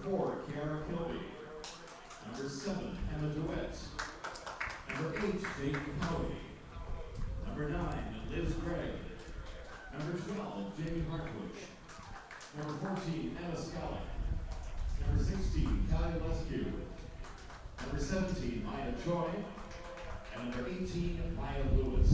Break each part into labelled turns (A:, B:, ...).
A: 4, Kiara Kilby. Number 7, Emma DeWitt. Number 8, Jake Howie. Number 9, Liz Gregg. Number 12, Jamie Hartwich. Number 14, Emma Scully. Number 16, Talia Lescu. Number 17, Maya Choi. And number 18, Maya Lewis.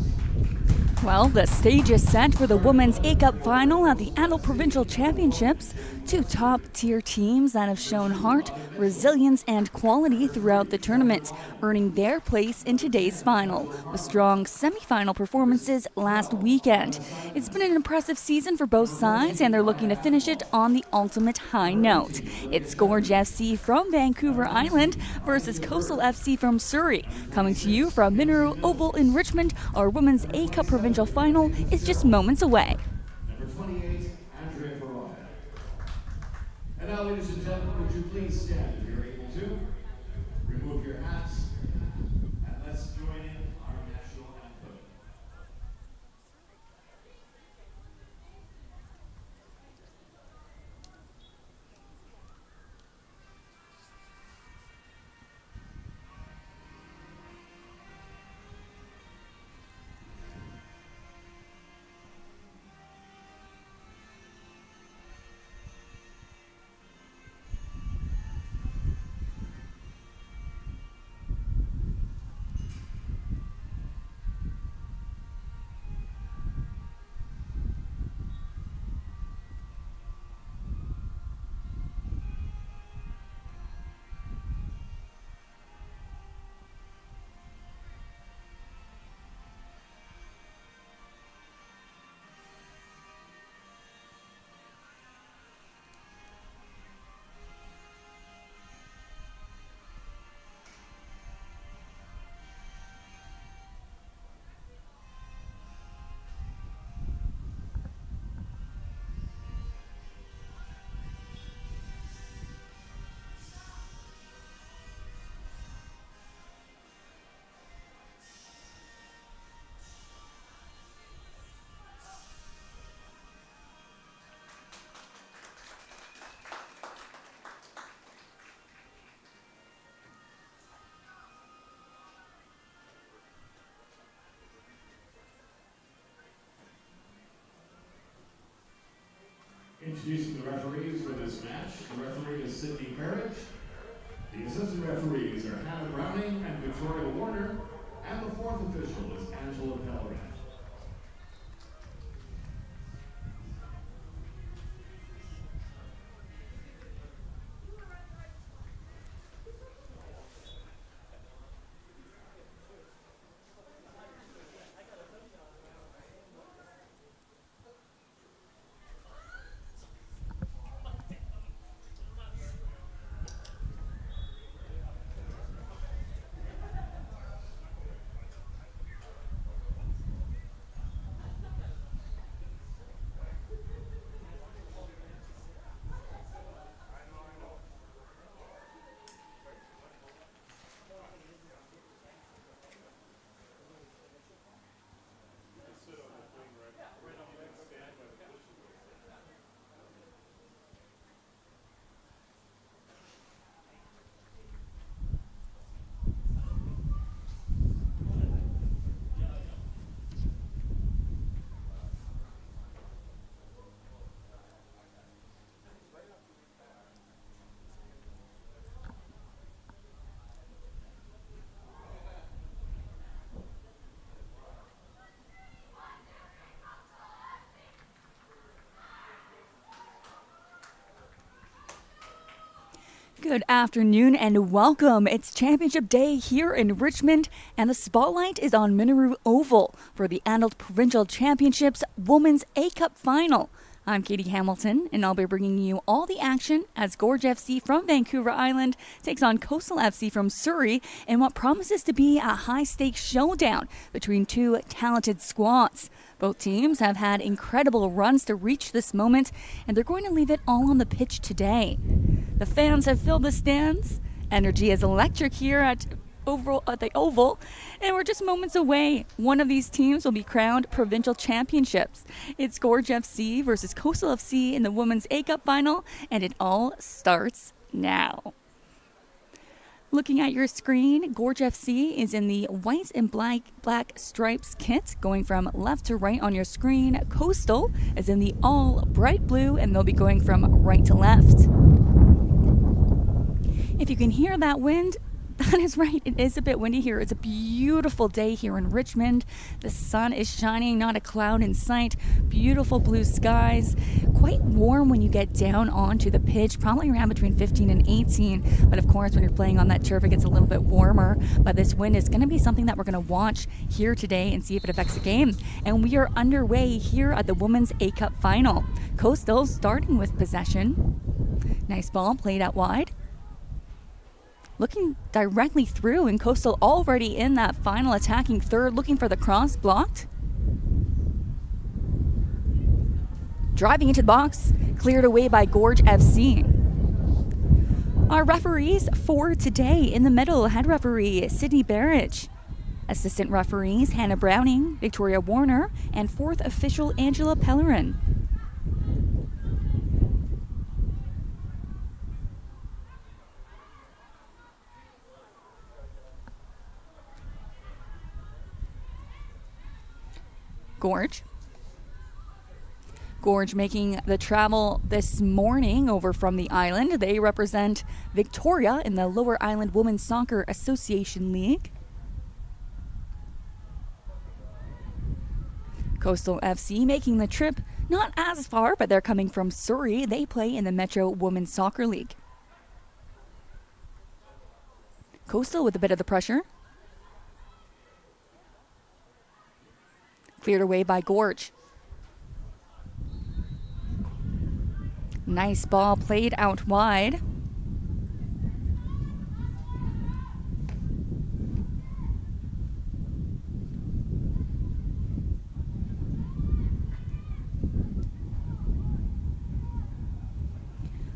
B: Well, the stage is set for the Women's A-Cup final at the Adult Provincial Championships. Two top-tier teams that have shown heart, resilience, and quality throughout the tournament, earning their place in today's final, with strong semi-final performances last weekend. It's been an impressive season for both sides, and they're looking to finish it on the ultimate high note. It's Gorge FC from Vancouver Island versus Coastal FC from Surrey. Coming to you from Mineral Oval in Richmond, our Women's A-Cup Provincial Final is just moments away.
A: Number 28, Andrea Ferrara. And now, ladies and gentlemen, would you please stand if you're able to? Remove your hats, and let's join in our national anthem. Introducing the referees for this match. The referee is Sydney Parrish. The assistant referees are Hannah Browning and Victoria Warner. And the fourth official is Angela Pellerin.
B: Good afternoon and welcome. It's Championship Day here in Richmond, and the spotlight is on Mineral Oval for the Adult Provincial Championships Women's A-Cup Final. I'm Katie Hamilton, and I'll be bringing you all the action as Gorge FC from Vancouver Island takes on Coastal FC from Surrey in what promises to be a high-stakes showdown between two talented squads. Both teams have had incredible runs to reach this moment, and they're going to leave it all on the pitch today. The fans have filled the stands. Energy is electric here at the Oval, and we're just moments away. One of these teams will be crowned provincial championships. It's Gorge FC versus Coastal FC in the Women's A-Cup Final, and it all starts now. Looking at your screen, Gorge FC is in the white and black stripes kit, going from left to right on your screen. Coastal is in the all bright blue, and they'll be going from right to left. If you can hear that wind, that is right, it is a bit windy here. It's a beautiful day here in Richmond. The sun is shining, not a cloud in sight. Beautiful blue skies. Quite warm when you get down onto the pitch, probably around between 15 and 18. But of course, when you're playing on that turf, it gets a little bit warmer. But this wind is going to be something that we're going to watch here today and see if it affects the game. And we are underway here at the Women's A-Cup Final. Coastal starting with possession. Nice ball played out wide. Looking directly through, and Coastal already in that final attacking third, looking for the cross, blocked. Driving into the box, cleared away by Gorge FC. Our referees for today in the middle, head referee Sydney Barrage. Assistant referees Hannah Browning, Victoria Warner, and fourth official Angela Pellerin. Gorge making the travel this morning over from the island. They represent Victoria in the Lower Island Women's Soccer Association League. Coastal FC making the trip not as far, but they're coming from Surrey. They play in the Metro Women's Soccer League. Coastal with a bit of the pressure. Cleared away by Gorge. Nice ball played out wide.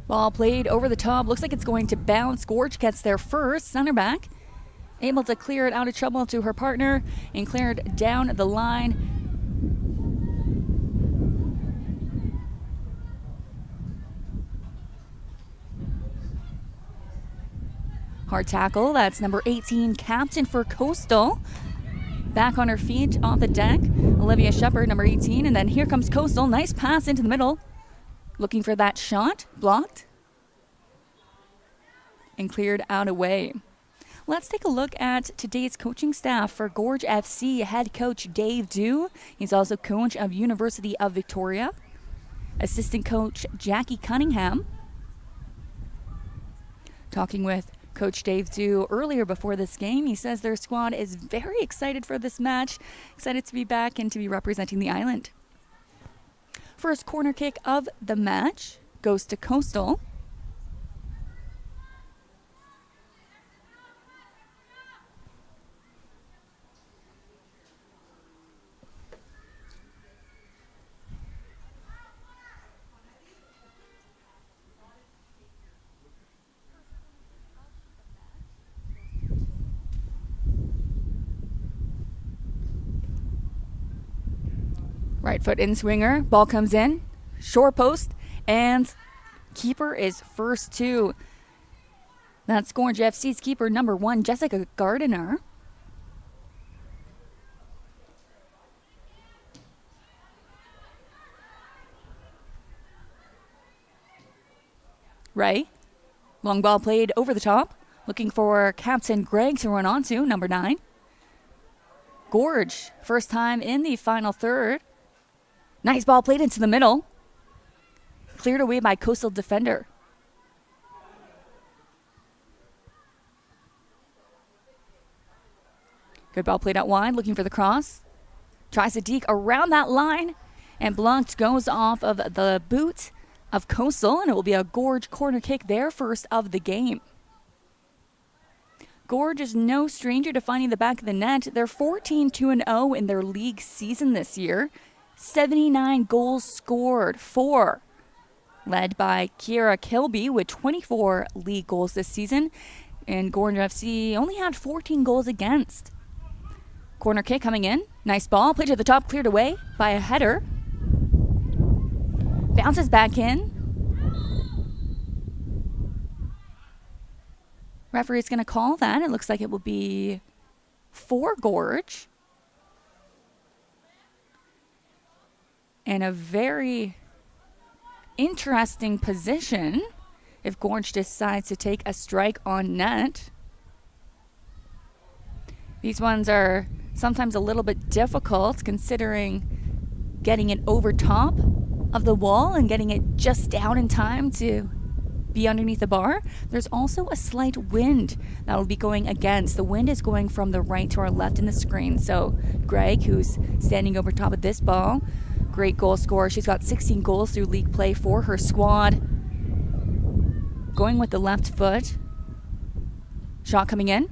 B: Ball played over the top. Looks like it's going to bounce. Gorge gets there first. Center back. Able to clear it out of trouble to her partner and cleared down the line. Hard tackle. That's number 18, captain for Coastal. Back on her feet off the deck. Olivia Shepard, number 18. And then here comes Coastal. Nice pass into the middle. Looking for that shot. Blocked. And cleared out away. Let's take a look at today's coaching staff for Gorge FC. Head coach Dave Dew. He's also coach of University of Victoria. Assistant coach Jackie Cunningham. Talking with Coach Dave Dew earlier before this game, he says their squad is very excited for this match. Excited to be back and to be representing the island. First corner kick of the match goes to Coastal. Right foot in swinger, ball comes in, short post, and keeper is first to. That's Gorge FC's keeper number 1, Jessica Gardiner. Ray, long ball played over the top, looking for Captain Greg to run onto, number 9. Gorge, first time in the final third. Nice ball played into the middle. Cleared away by Coastal defender. Good ball played out wide, looking for the cross. Tries to deke around that line, and blocked, goes off of the boot of Coastal, and it will be a Gorge corner kick, their first of the game. Gorge is no stranger to finding the back of the net. They're 14-2-0 in their league season this year. 79 goals scored, 4. Led by Kiera Kilby with 24 league goals this season. And Gorge FC only had 14 goals against. Corner kick coming in. Nice ball. Played to the top, cleared away by a header. Bounces back in. Referee's going to call that. It looks like it will be for Gorge. And a very interesting position if Gorge decides to take a strike on net. These ones are sometimes a little bit difficult considering getting it over top of the wall and getting it just down in time to be underneath the bar. There's also a slight wind that will be going against. The wind is going from the right to our left in the screen. So Greg, who's standing over top of this ball, great goal scorer. She's got 16 goals through league play for her squad. Going with the left foot. Shot coming in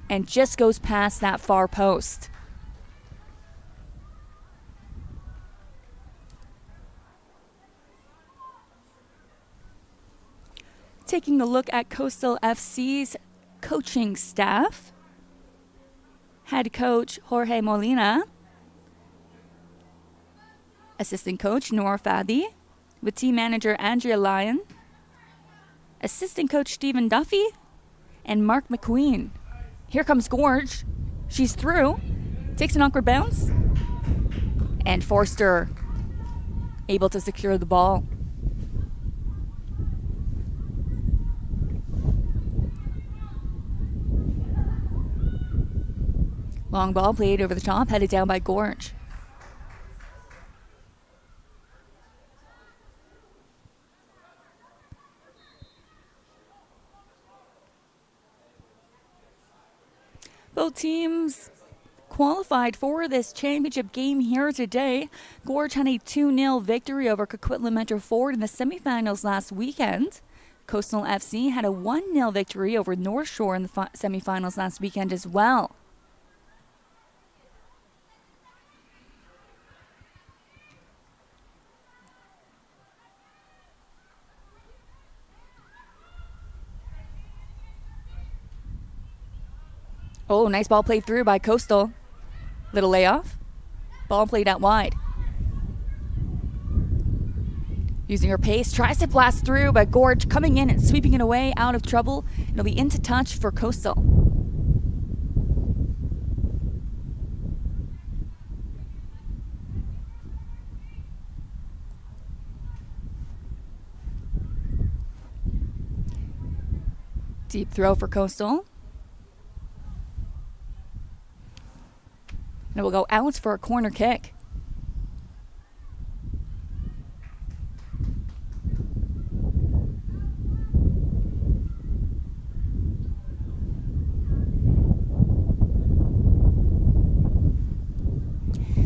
B: and just goes past that far post. Taking a look at Coastal FC's coaching staff. Head coach Jorge Molina. Assistant coach Nora Fadi. With team manager Andrea Lyon. Assistant coach Stephen Duffy. And Mark McQueen. Here comes Gorge. She's through. Takes an awkward bounce. And Forster able to secure the ball. Long ball played over the top, headed down by Gorge. Both teams qualified for this championship game here today. Gorge had a 2-0 victory over Coquitlam Metro Ford in the semifinals last weekend. Coastal FC had a 1-0 victory over North Shore in the semifinals last weekend as well. Oh, nice ball played through by Coastal. Little layoff. Ball played out wide. Using her pace, tries to blast through, but Gorge coming in and sweeping it away out of trouble. It'll be into touch for Coastal. Deep throw for Coastal. And it will go out for a corner kick.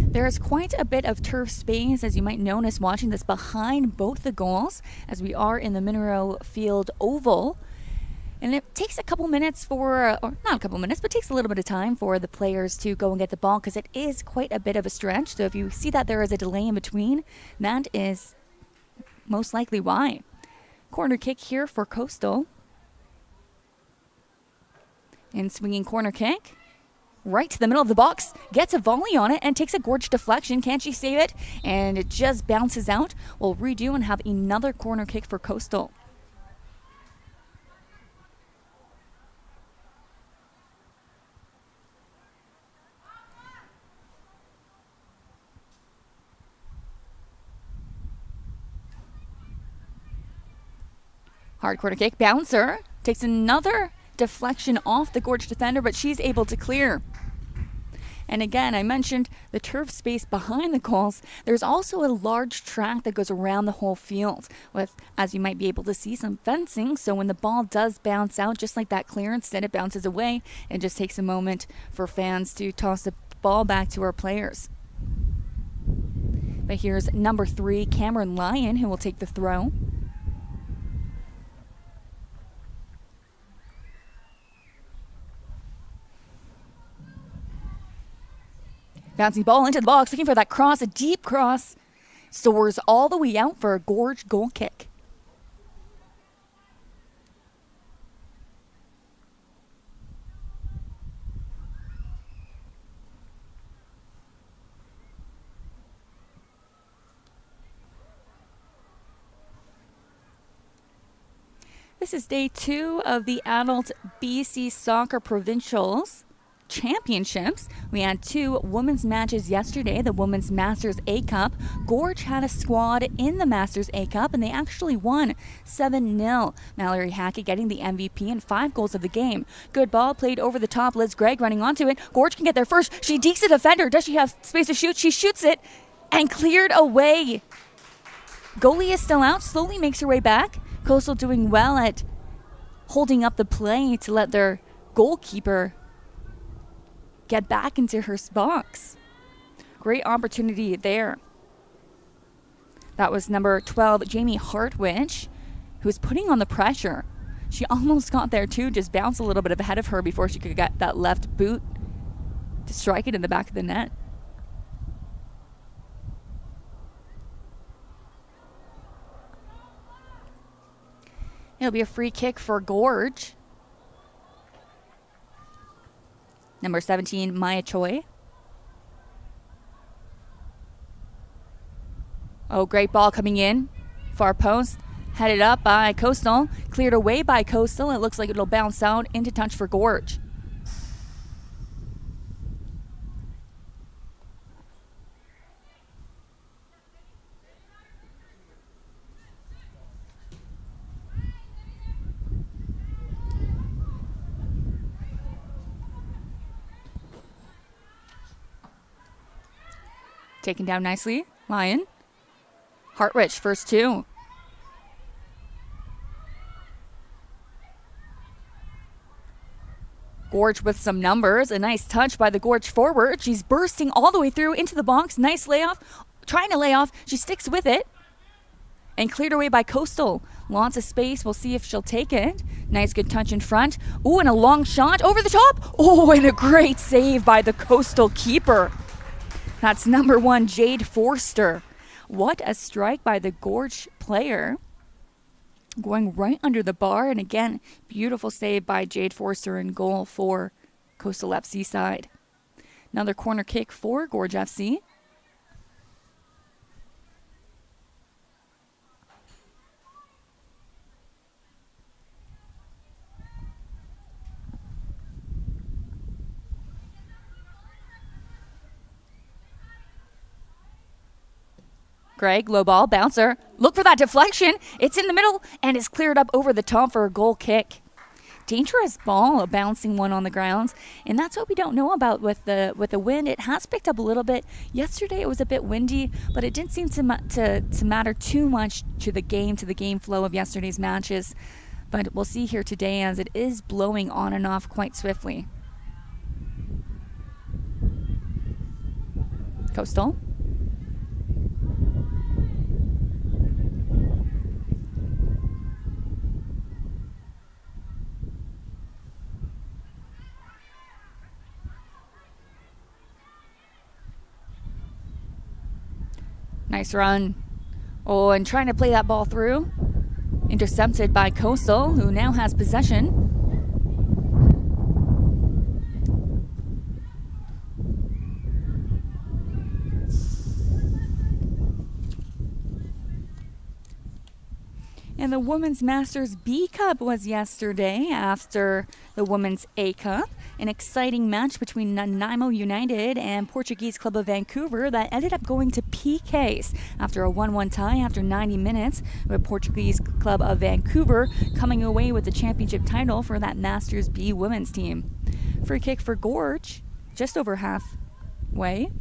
B: There is quite a bit of turf space, as you might notice watching this, behind both the goals, as we are in the Monroe Field Oval. And it takes a couple minutes or not a couple minutes, but takes a little bit of time for the players to go and get the ball because it is quite a bit of a stretch. So if you see that there is a delay in between, that is most likely why. Corner kick here for Coastal. And swinging corner kick. Right to the middle of the box. Gets a volley on it and takes a Gorge deflection. Can't she save it? And it just bounces out. We'll redo and have another corner kick for Coastal. Hard corner kick, bouncer, takes another deflection off the Gorge defender, but she's able to clear. And again, I mentioned the turf space behind the goals. There's also a large track that goes around the whole field with, as you might be able to see, some fencing. So when the ball does bounce out, just like that clearance, then it bounces away and just takes a moment for fans to toss the ball back to our players. But here's number 3, Cameron Lyon, who will take the throw. Bouncing ball into the box, looking for that cross, a deep cross. Soars all the way out for a Gorge goal kick. This is day 2 of the adult BC Soccer Provincials Championships. We had 2 women's matches yesterday, the Women's Masters A Cup. Gorge had a squad in the Masters A Cup, and they actually won 7-0. Mallory Hackett getting the MVP and 5 goals of the game. Good ball played over the top. Liz Gregg running onto it. Gorge can get there first. She dekes a defender. Does she have space to shoot? She shoots it and cleared away. Goalie is still out, slowly makes her way back. Coastal doing well at holding up the play to let their goalkeeper get back into her box. Great opportunity there. That was number 12, Jamie Hartwich, who's putting on the pressure. She almost got there too, just bounced a little bit ahead of her before she could get that left boot to strike it in the back of the net. It'll be a free kick for Gorge. Number 17, Maya Choi. Oh, great ball coming in. Far post. Headed up by Coastal. Cleared away by Coastal. It looks like it'll bounce out into touch for Gorge. Taken down nicely. Lyon. Hartwich, first 2. Gorge with some numbers. A nice touch by the Gorge forward. She's bursting all the way through into the box. Nice layoff. Trying to lay off. She sticks with it. And cleared away by Coastal. Lots of space. We'll see if she'll take it. Nice good touch in front. Ooh, and a long shot over the top. Oh, and a great save by the Coastal keeper. That's number 1, Jade Forster. What a strike by the Gorge player. Going right under the bar. And again, beautiful save by Jade Forster in goal for Coastal FC side. Another corner kick for Gorge FC. Gregg, low ball, bouncer. Look for that deflection. It's in the middle and is cleared up over the top for a goal kick. Dangerous ball, a bouncing one on the grounds. And that's what we don't know about with the wind. It has picked up a little bit. Yesterday it was a bit windy, but it didn't seem to matter too much to the game flow of yesterday's matches. But we'll see here today as it is blowing on and off quite swiftly. Coastal. Nice run. Oh, and trying to play that ball through. Intercepted by Coastal, who now has possession. And the Women's Masters B Cup was yesterday after the Women's A Cup. An exciting match between Nanaimo United and Portuguese Club of Vancouver that ended up going to PKs after a 1-1 tie after 90 minutes, with Portuguese Club of Vancouver coming away with the championship title for that Masters B women's team. Free kick for Gorge, just over halfway.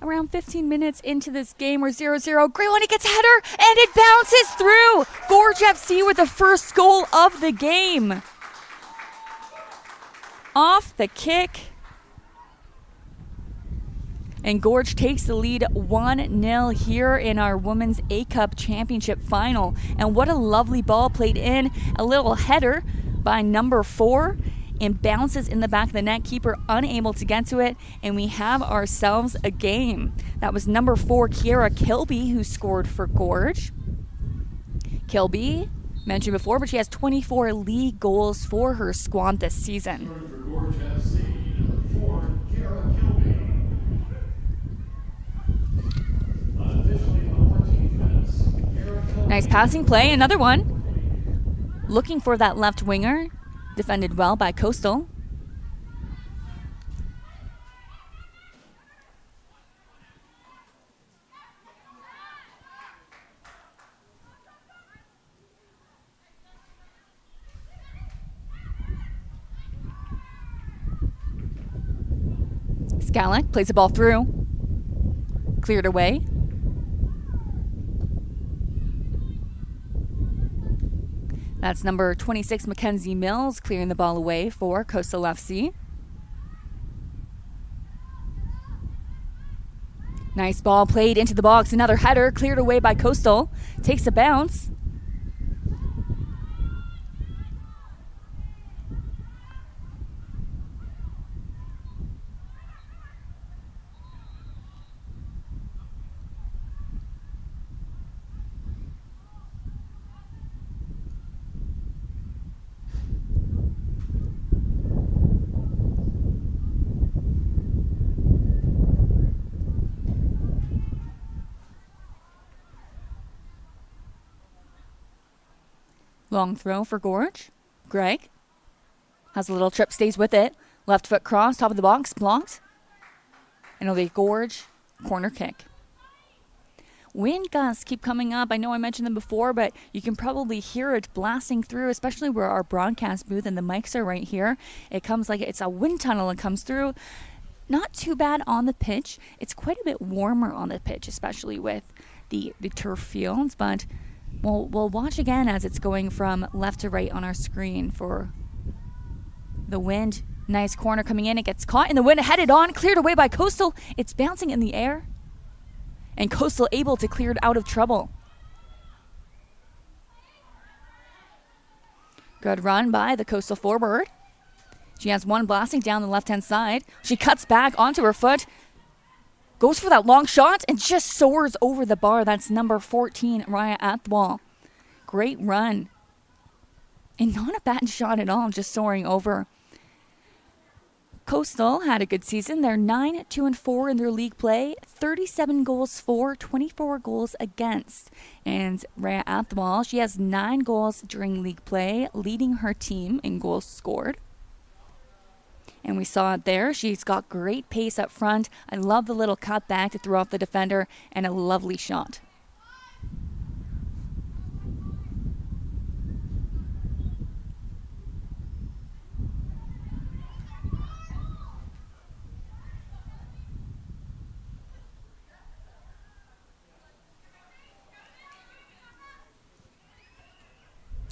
B: Around 15 minutes into this game, we're 0-0. Great one, it gets a header, and it bounces through. Gorge FC with the first goal of the game. Off the kick. And Gorge takes the lead 1-0 here in our Women's A-Cup Championship final. And what a lovely ball played in. A little header by number 4. And bounces in the back of the net, keeper unable to get to it, and we have ourselves a game. That was number 4, Kiera Kilby, who scored for Gorge. Kilby mentioned before, but she has 24 league goals for her squad this season.
A: Starting for Gorge FC, number 4, Kara Kilby. Unofficially on 14th minutes, Kara Kilby.
B: Nice passing play, another one. Looking for that left winger. Defended well by Coastal. Skalek plays the ball through. Cleared away. That's number 26, Mackenzie Mills, clearing the ball away for Coastal FC. Nice ball played into the box. Another header cleared away by Coastal. Takes a bounce. Long throw for Gorge. Greg has a little trip, stays with it. Left foot cross, top of the box, blocked. And it'll be Gorge corner kick. Wind gusts keep coming up. I know I mentioned them before, but you can probably hear it blasting through, especially where our broadcast booth and the mics are right here. It comes like it's a wind tunnel that comes through. Not too bad on the pitch. It's quite a bit warmer on the pitch, especially with the turf fields, but we'll watch again as it's going from left to right on our screen for the wind. Nice corner coming in. It gets caught in the wind, headed on, cleared away by Coastal. It's bouncing in the air. And Coastal able to clear it out of trouble. Good run by the Coastal forward. She has one blasting down the left-hand side. She cuts back onto her foot. Goes for that long shot and just soars over the bar. That's number 14, Raya Athwal. Great run. And not a bad shot at all, just soaring over. Coastal had a good season. They're 9-2-4 in their league play. 37 goals for, 24 goals against. And Raya Athwal, she has 9 goals during league play, leading her team in goals scored. And we saw it there. She's got great pace up front. I love the little cut back to throw off the defender, and a lovely shot.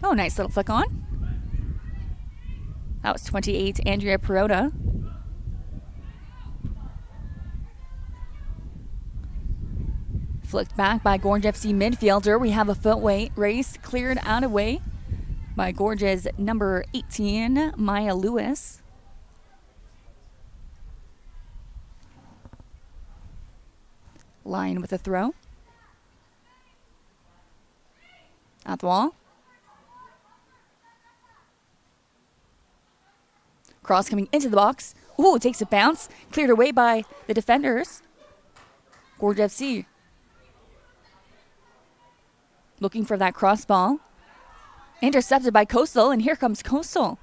B: Oh, nice little flick on. That was 28, Andrea Perota. Flicked back by Gorge FC midfielder. We have a footway race cleared out of way by Gorge's number 18, Maya Lewis. Line with a throw. Athwal. Cross coming into the box. Ooh, it takes a bounce. Cleared away by the defenders. Gorge FC. Looking for that cross ball. Intercepted by Coastal, and here comes Coastal.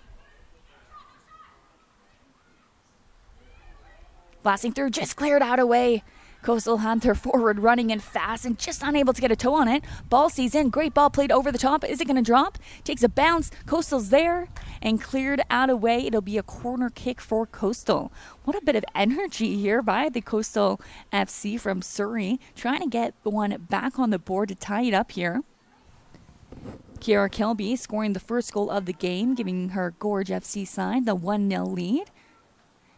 B: Blasting through, just cleared out away. Coastal had their forward running in fast and just unable to get a toe on it. Ball sees in, great ball played over the top. Is it going to drop? Takes a bounce. Coastal's there and cleared out away. It'll be a corner kick for Coastal. What a bit of energy here by the Coastal FC from Surrey. Trying to get one back on the board to tie it up here. Kiara Kilby scoring the first goal of the game, giving her Gorge FC side the 1-0 lead.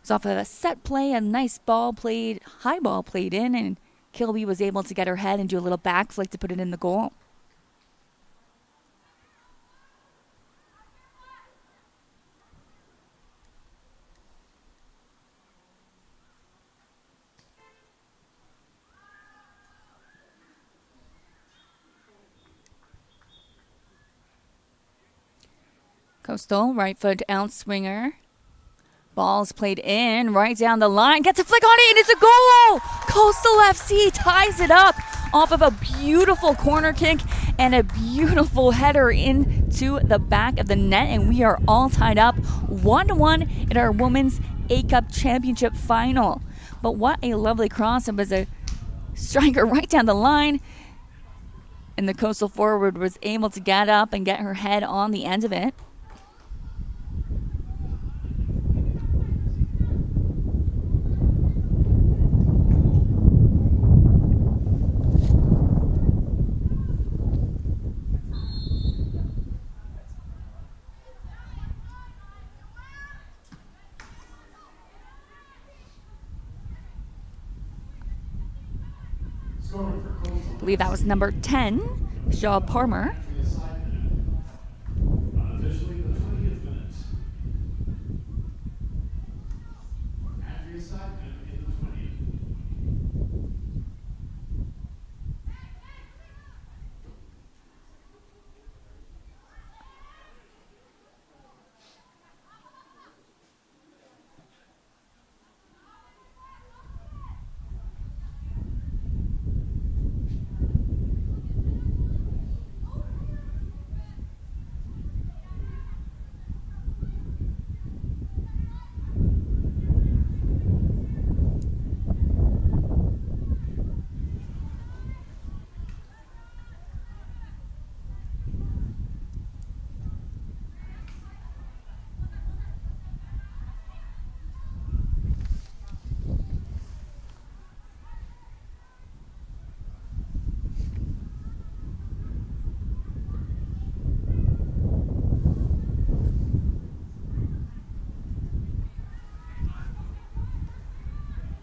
B: It's off of a set play, a nice ball played, high ball played in, and Kilby was able to get her head and do a little back flick to put it in the goal. Coastal, right foot out swinger. Ball's played in, right down the line. Gets a flick on it, and it's a goal! Coastal FC ties it up off of a beautiful corner kick and a beautiful header into the back of the net. And we are all tied up 1-1 in our Women's A-Cup Championship final. But what a lovely cross. It was a striker right down the line. And the Coastal forward was able to get up and get her head on the end of it. I believe that was number 10, Shaw Palmer.
A: Unofficially the 20th minute. Andrea Seidman in the 20th.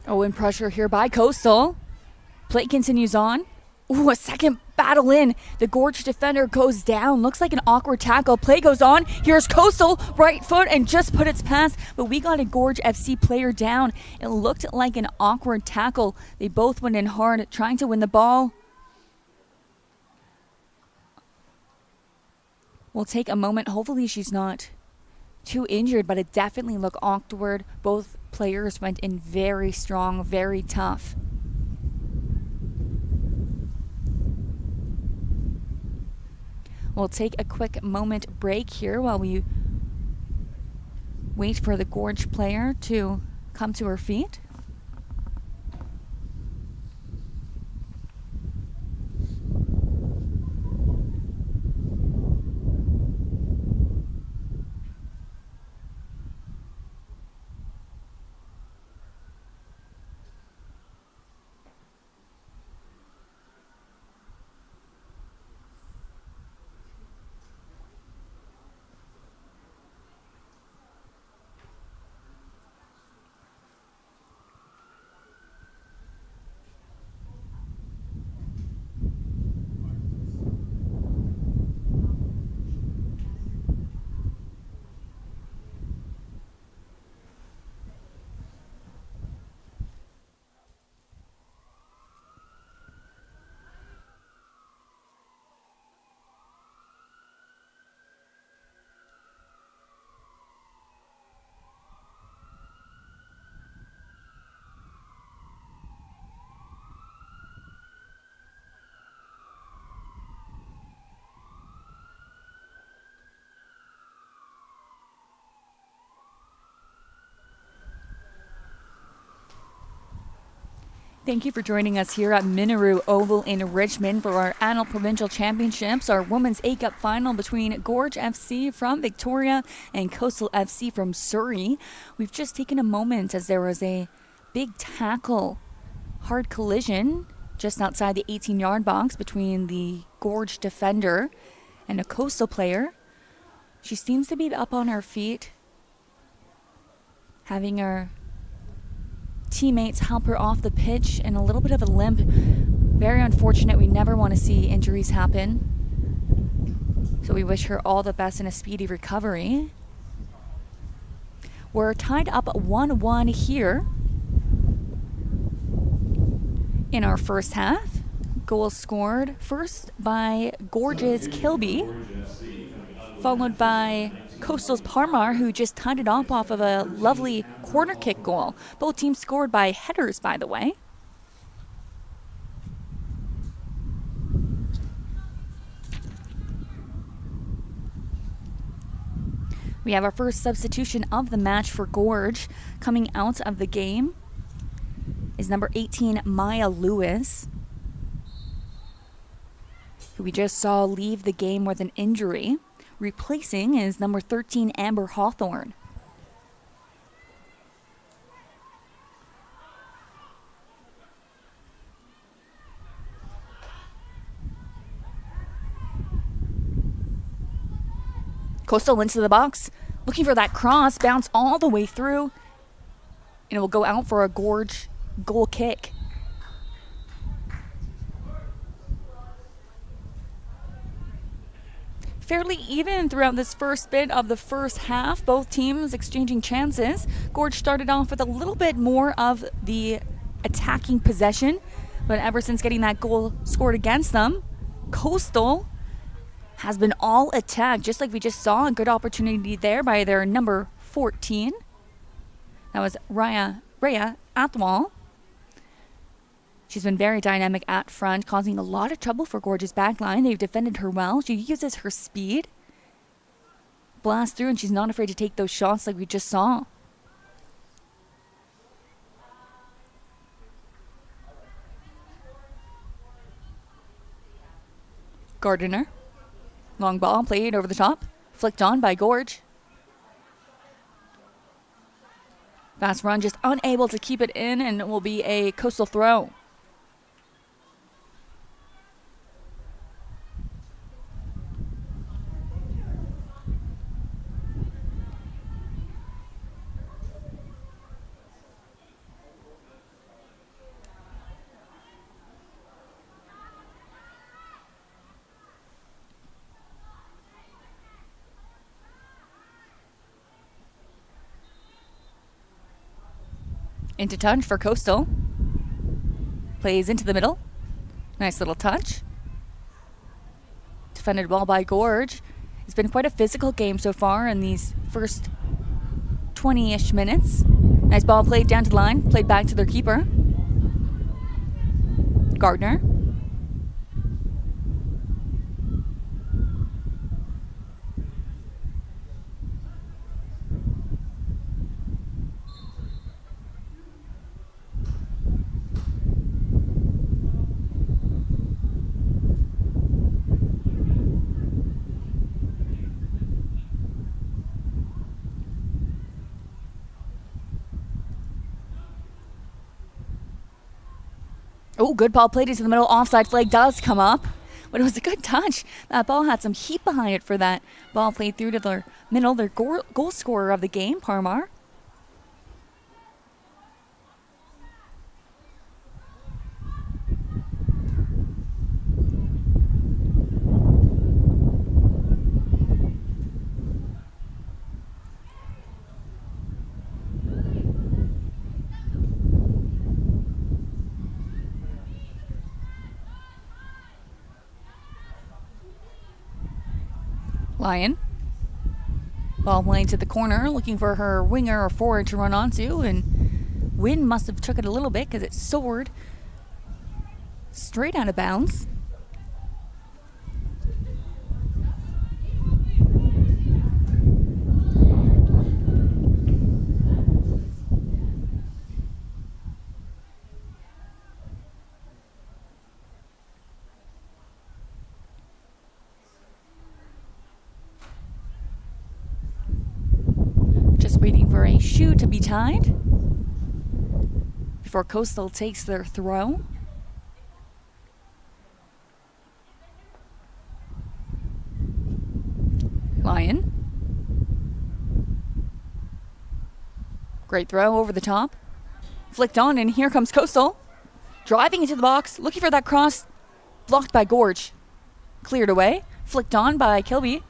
B: Oh, and pressure here by Coastal. Play continues on. Ooh, a second battle in. The Gorge defender goes down. Looks like an awkward tackle. Play goes on. Here's Coastal, right foot, and just put its past. But we got a Gorge FC player down. It looked like an awkward tackle. They both went in hard, trying to win the ball. We'll take a moment. Hopefully she's not too injured, but it definitely looked awkward. Both players went in very strong, very tough. We'll take a quick moment break here while we wait for the Gorge player to come to her feet. Thank you for joining us here at Miniru Oval in Richmond for our annual provincial championships, our Women's A-Cup final between Gorge FC from Victoria and Coastal FC from Surrey. We've just taken a moment as there was a big tackle, hard collision just outside the 18-yard box between the Gorge defender and a Coastal player. She seems to be up on her feet, having her teammates help her off the pitch and a little bit of a limp. Very unfortunate. We never want to see injuries happen. So we wish her all the best and a speedy recovery. We're tied up 1-1 here in our first half. Goal scored first by Gorge's Kilby, followed by Coastal's Parmar, who just tied it off of a lovely corner kick goal. Both teams scored by headers, by the way. We have our first substitution of the match for Gorge. Coming out of the game is number 18, Maya Lewis, who we just saw leave the game with an injury. Replacing is number 13, Amber Hawthorne. Coastal into the box, looking for that cross, bounce all the way through, and it will go out for a Gorge goal kick. Fairly even throughout this first bit of the first half, both teams exchanging chances. Gorge started off with a little bit more of the attacking possession, but ever since getting that goal scored against them, Coastal has been all attack, just like we just saw. A good opportunity there by their number 14. That was Rhea Atwal. She's been very dynamic at front, causing a lot of trouble for Gorge's backline. They've defended her well. She uses her speed, blasts through, and she's not afraid to take those shots like we just saw. Gardiner. Long ball played over the top, flicked on by Gorge. Fast run, just unable to keep it in, and it will be a Coastal throw. Into touch for Coastal. Plays into the middle. Nice little touch. Defended well by Gorge. It's been quite a physical game so far in these first 20-ish minutes. Nice ball played down to the line. Played back to their keeper. Gardner. Oh, good ball played into the middle. Offside flag does come up, but it was a good touch. That ball had some heat behind it for that ball played through to their middle. Their goal scorer of the game, Parmar. Lyon. Ball playing to the corner, looking for her winger or forward to run onto, and wind must have took it a little bit because it soared straight out of bounds. Waiting for a shoe to be tied before Coastal takes their throw. Lyon. Great throw over the top. Flicked on, and here comes Coastal. Driving into the box, looking for that cross. Blocked by Gorge. Cleared away. Flicked on by Kilby.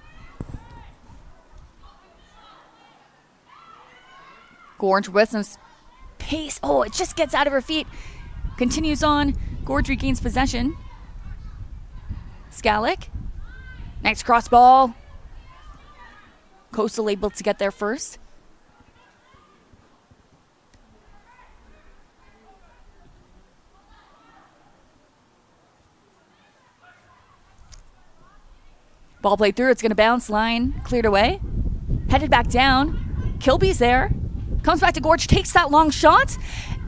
B: Gorge with some pace. Oh, it just gets out of her feet. Continues on. Gorge regains possession. Skalick. Nice cross ball. Coastal able to get there first. Ball played through. It's going to bounce. Line cleared away. Headed back down. Kilby's there. Comes back to Gorge. Takes that long shot.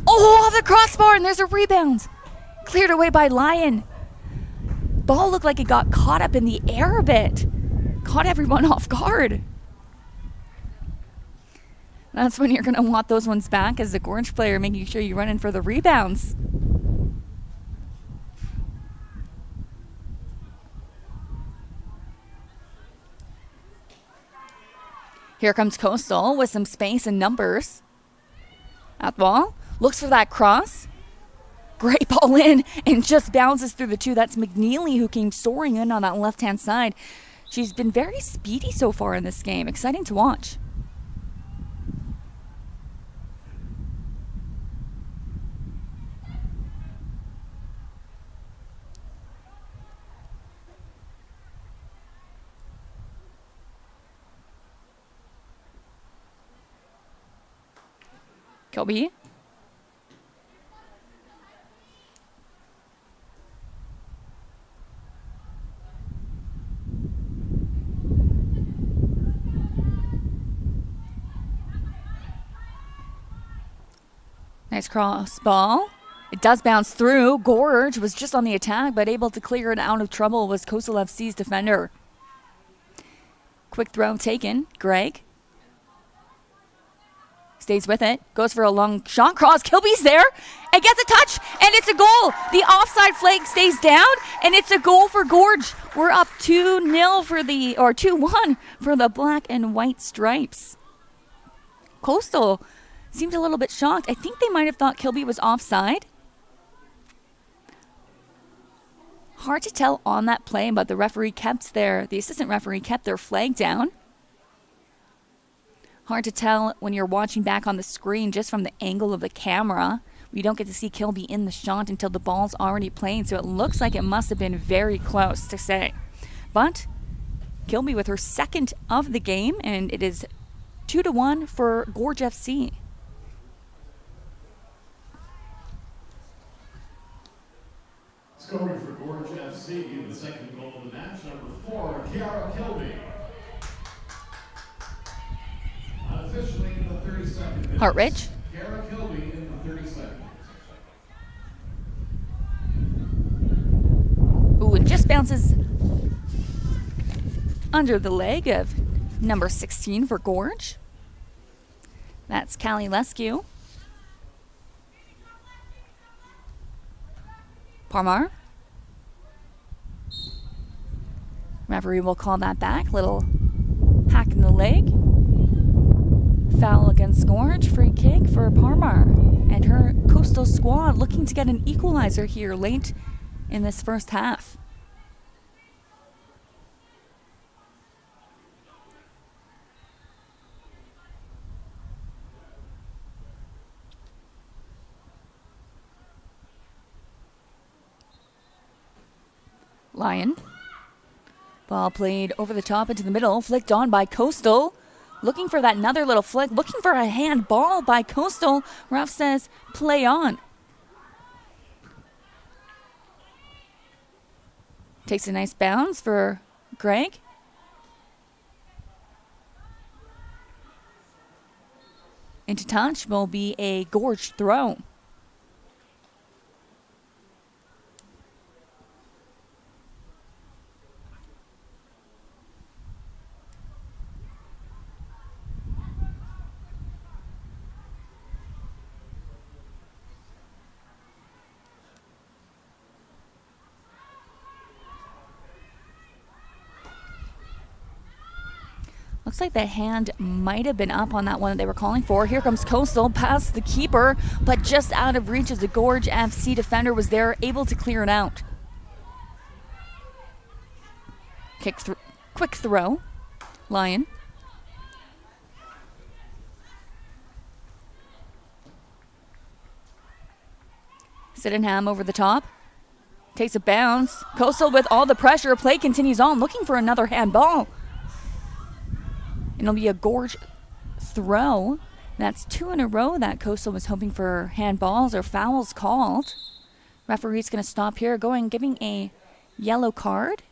B: Oh, off the crossbar. And there's a rebound. Cleared away by Lyon. Ball looked like it got caught up in the air a bit. Caught everyone off guard. That's when you're going to want those ones back as the Gorge player, making sure you run in for the rebounds. Here comes Coastal with some space and numbers. At the ball. Looks for that cross. Great ball in and just bounces through the two. That's McNeely who came soaring in on that left-hand side. She's been very speedy so far in this game. Exciting to watch. Kilby. Nice cross ball. It does bounce through. Gorge was just on the attack, but able to clear it out of trouble was Coastal FC's defender. Quick throw taken. Greg. Stays with it. Goes for a long shot. Cross. Kilby's there. And gets a touch. And it's a goal. The offside flag stays down. And it's a goal for Gorge. We're up 2-0 for the, or 2-1 for the black and white stripes. Coastal seemed a little bit shocked. I think they might have thought Kilby was offside. Hard to tell on that play, but the assistant referee kept their flag down. Hard to tell when you're watching back on the screen just from the angle of the camera. We don't get to see Kilby in the shot until the ball's already played, so it looks like it must have been very close to say. But Kilby with her second of the game, and it is 2-1 for Gorge FC.
A: Scoring for Gorge FC, the second goal of the match, number 4, Kiara Kilby. Officially in the 32nd minute.
B: Hartridge.
A: Kiara Kilby in the 32nd.
B: Ooh, and just bounces under the leg of number 16 for Gorge. That's Callie Lescu. Parmar. Referee will call that back. Little hack in the leg. Foul against Gorge. Free kick for Parmar. And her Coastal squad looking to get an equalizer here late in this first half. Lyon. Ball played over the top into the middle, flicked on by Coastal. Looking for that another little flick, looking for a handball by Coastal. Ref says, play on. Takes a nice bounce for Greg. Into touch will be a Gorge throw. Looks like the hand might have been up on that one that they were calling for. Here comes Coastal past the keeper, but just out of reach as the Gorge FC defender was there, able to clear it out. Quick throw. Lyon. Sydenham over the top. Takes a bounce. Coastal with all the pressure. Play continues on, looking for another handball. It'll be a Gorge throw. That's 2 in a row that Coastal was hoping for handballs or fouls called. Referee's going to stop here, giving a yellow card.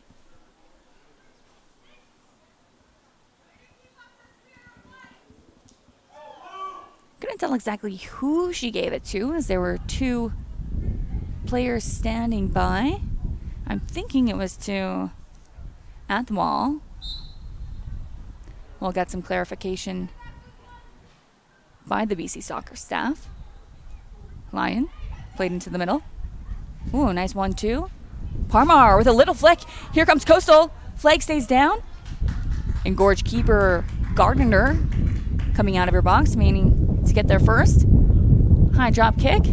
B: Couldn't tell exactly who she gave it to, as there were 2 players standing by. I'm thinking it was to Athwal. We'll get some clarification by the BC soccer staff. Lyon played into the middle. Ooh, nice 1-2. Parmar with a little flick. Here comes Coastal. Flag stays down. And Gorge keeper Gardner coming out of her box, meaning to get there first. High drop kick.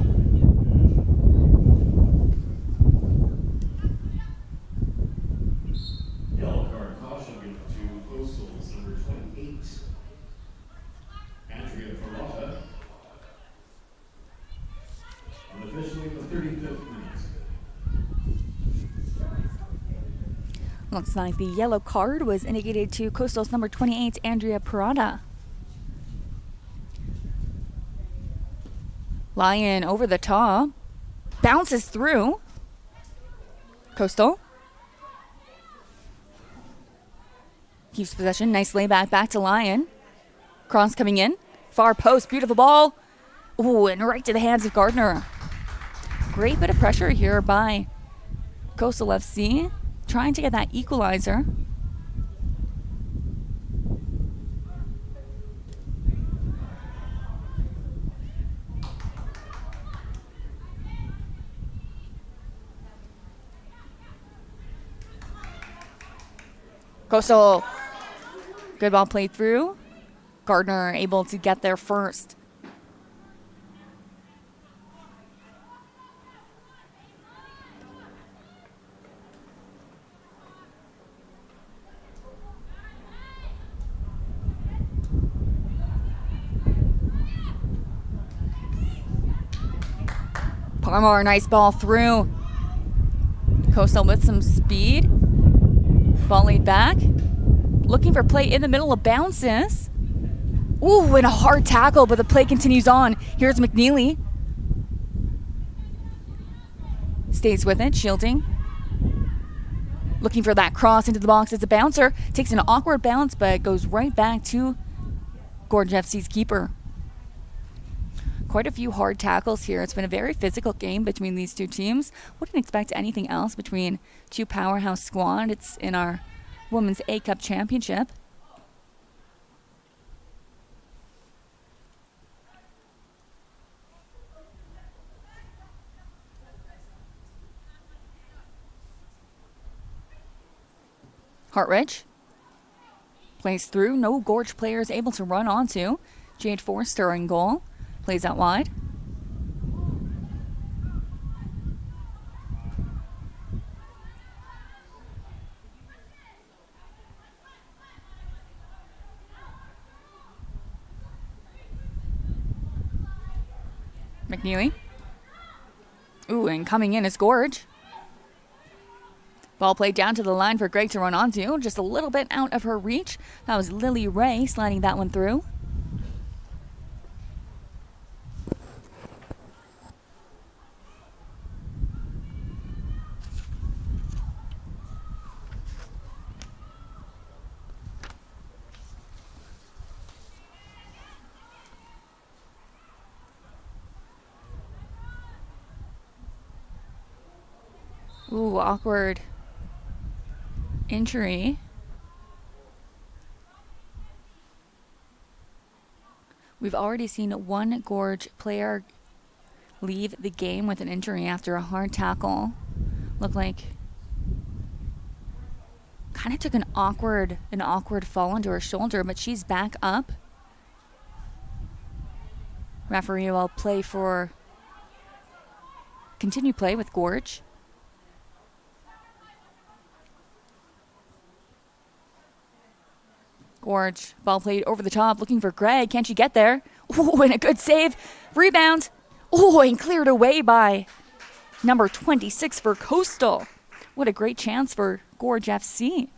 A: Yellow card caution given to Coastal's number 28, Andrea Perrotta, on officially the 35th minute.
B: Looks like the yellow card was indicated to Coastal's number 28, Andrea Perrotta. Lyon over the top. Bounces through. Coastal keeps possession. Nice layback back to Lyon. Cross coming in. Far post. Beautiful ball. Ooh, and right to the hands of Gardner. Great bit of pressure here by Coastal FC. Trying to get that equalizer. Coastal, good ball played through. Gardner able to get there first. Parmar, nice ball through. Coastal with some speed. Ball laid back. Looking for play in the middle of bounces. Ooh, and a hard tackle, but the play continues on. Here's McNeely. Stays with it, shielding. Looking for that cross into the box. It's a bouncer. Takes an awkward bounce, but goes right back to Gorge FC's keeper. Quite a few hard tackles here. It's been a very physical game between these two teams. Wouldn't expect anything else between two powerhouse squad. It's in our Women's A-Cup Championship. Hartridge plays through. No Gorge players able to run onto. Jade Forster in goal. Plays out wide. McNeely. Ooh, and coming in is Gorge. Ball played down to the line for Greg to run onto. Just a little bit out of her reach. That was Lily Ray sliding that one through. Ooh, awkward injury. We've already seen one Gorge player leave the game with an injury after a hard tackle. Looked like kind of took an awkward fall into her shoulder, but she's back up. Referee will continue play with Gorge. Gorge, ball played over the top, looking for Greg. Can she get there? Ooh, and a good save. Rebound. Ooh, and cleared away by number 26 for Coastal. What a great chance for Gorge FC.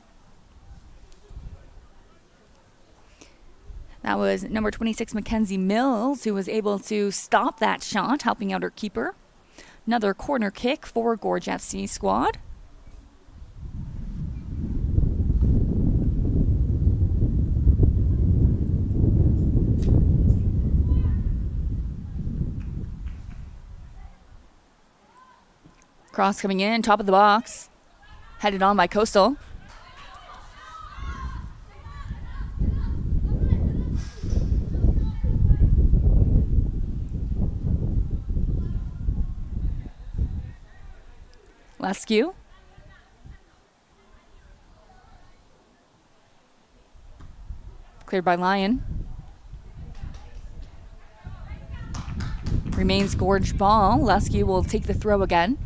B: That was number 26, Mackenzie Mills, who was able to stop that shot, helping out her keeper. Another corner kick for Gorge FC squad. Cross coming in, top of the box. Headed on by Coastal. Lescue. Cleared by Lyon. Remains Gorge ball. Lescue will take the throw again.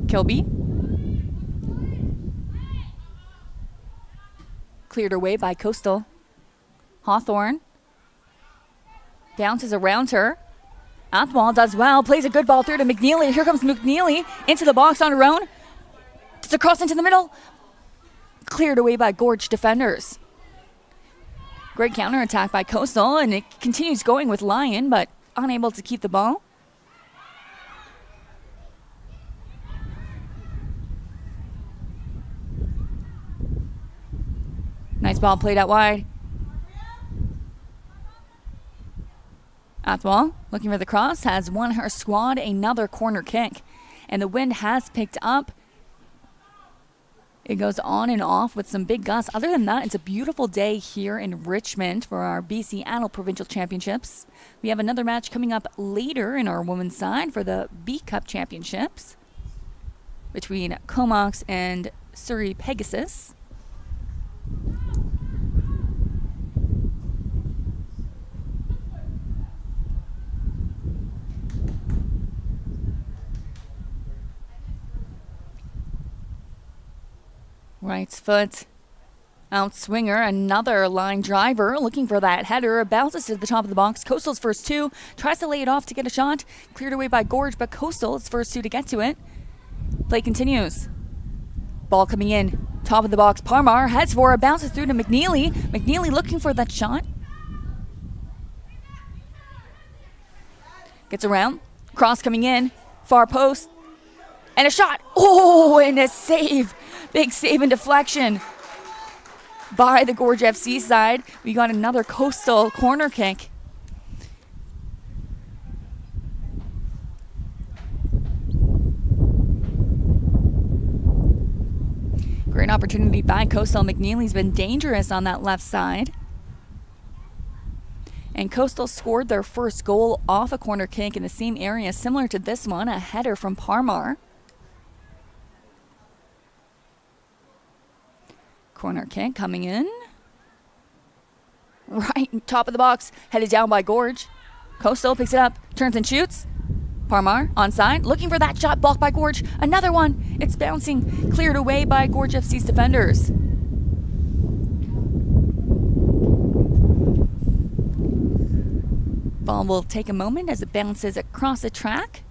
B: Kilby. Cleared away by Coastal. Hawthorne. Bounces around her. Athwal does well. Plays a good ball through to McNeely. Here comes McNeely into the box on her own. It's a cross into the middle. Cleared away by Gorge defenders. Great counterattack by Coastal, and it continues going with Lyon, but unable to keep the ball. Nice ball played out wide. Athwal looking for the cross, has won her squad another corner kick. And the wind has picked up. It goes on and off with some big gusts. Other than that, it's a beautiful day here in Richmond for our BC Adult Provincial Championships. We have another match coming up later in our women's side for the B Cup Championships between Comox and Surrey Pegasus. Right foot out swinger, another line driver looking for that header. Bounces to the top of the box. Coastal's first two. Tries to lay it off to get a shot. Cleared away by Gorge, but Coastal is first two to get to it. Play continues. Ball coming in. Top of the box. Parmar heads for it. Bounces through to McNeely. McNeely looking for that shot. Gets around. Cross coming in. Far post. And a shot. Oh, and a save. Big save and deflection by the Gorge FC side. We got another Coastal corner kick. Great opportunity by Coastal. McNeely's been dangerous on that left side. And Coastal scored their first goal off a corner kick in the same area, similar to this one, a header from Parmar. Corner kick coming in. Right top of the box. Headed down by Gorge. Coastal picks it up. Turns and shoots. Parmar onside. Looking for that shot. Blocked by Gorge. Another one. It's bouncing. Cleared away by Gorge FC's defenders. Ball will take a moment as it bounces across the track.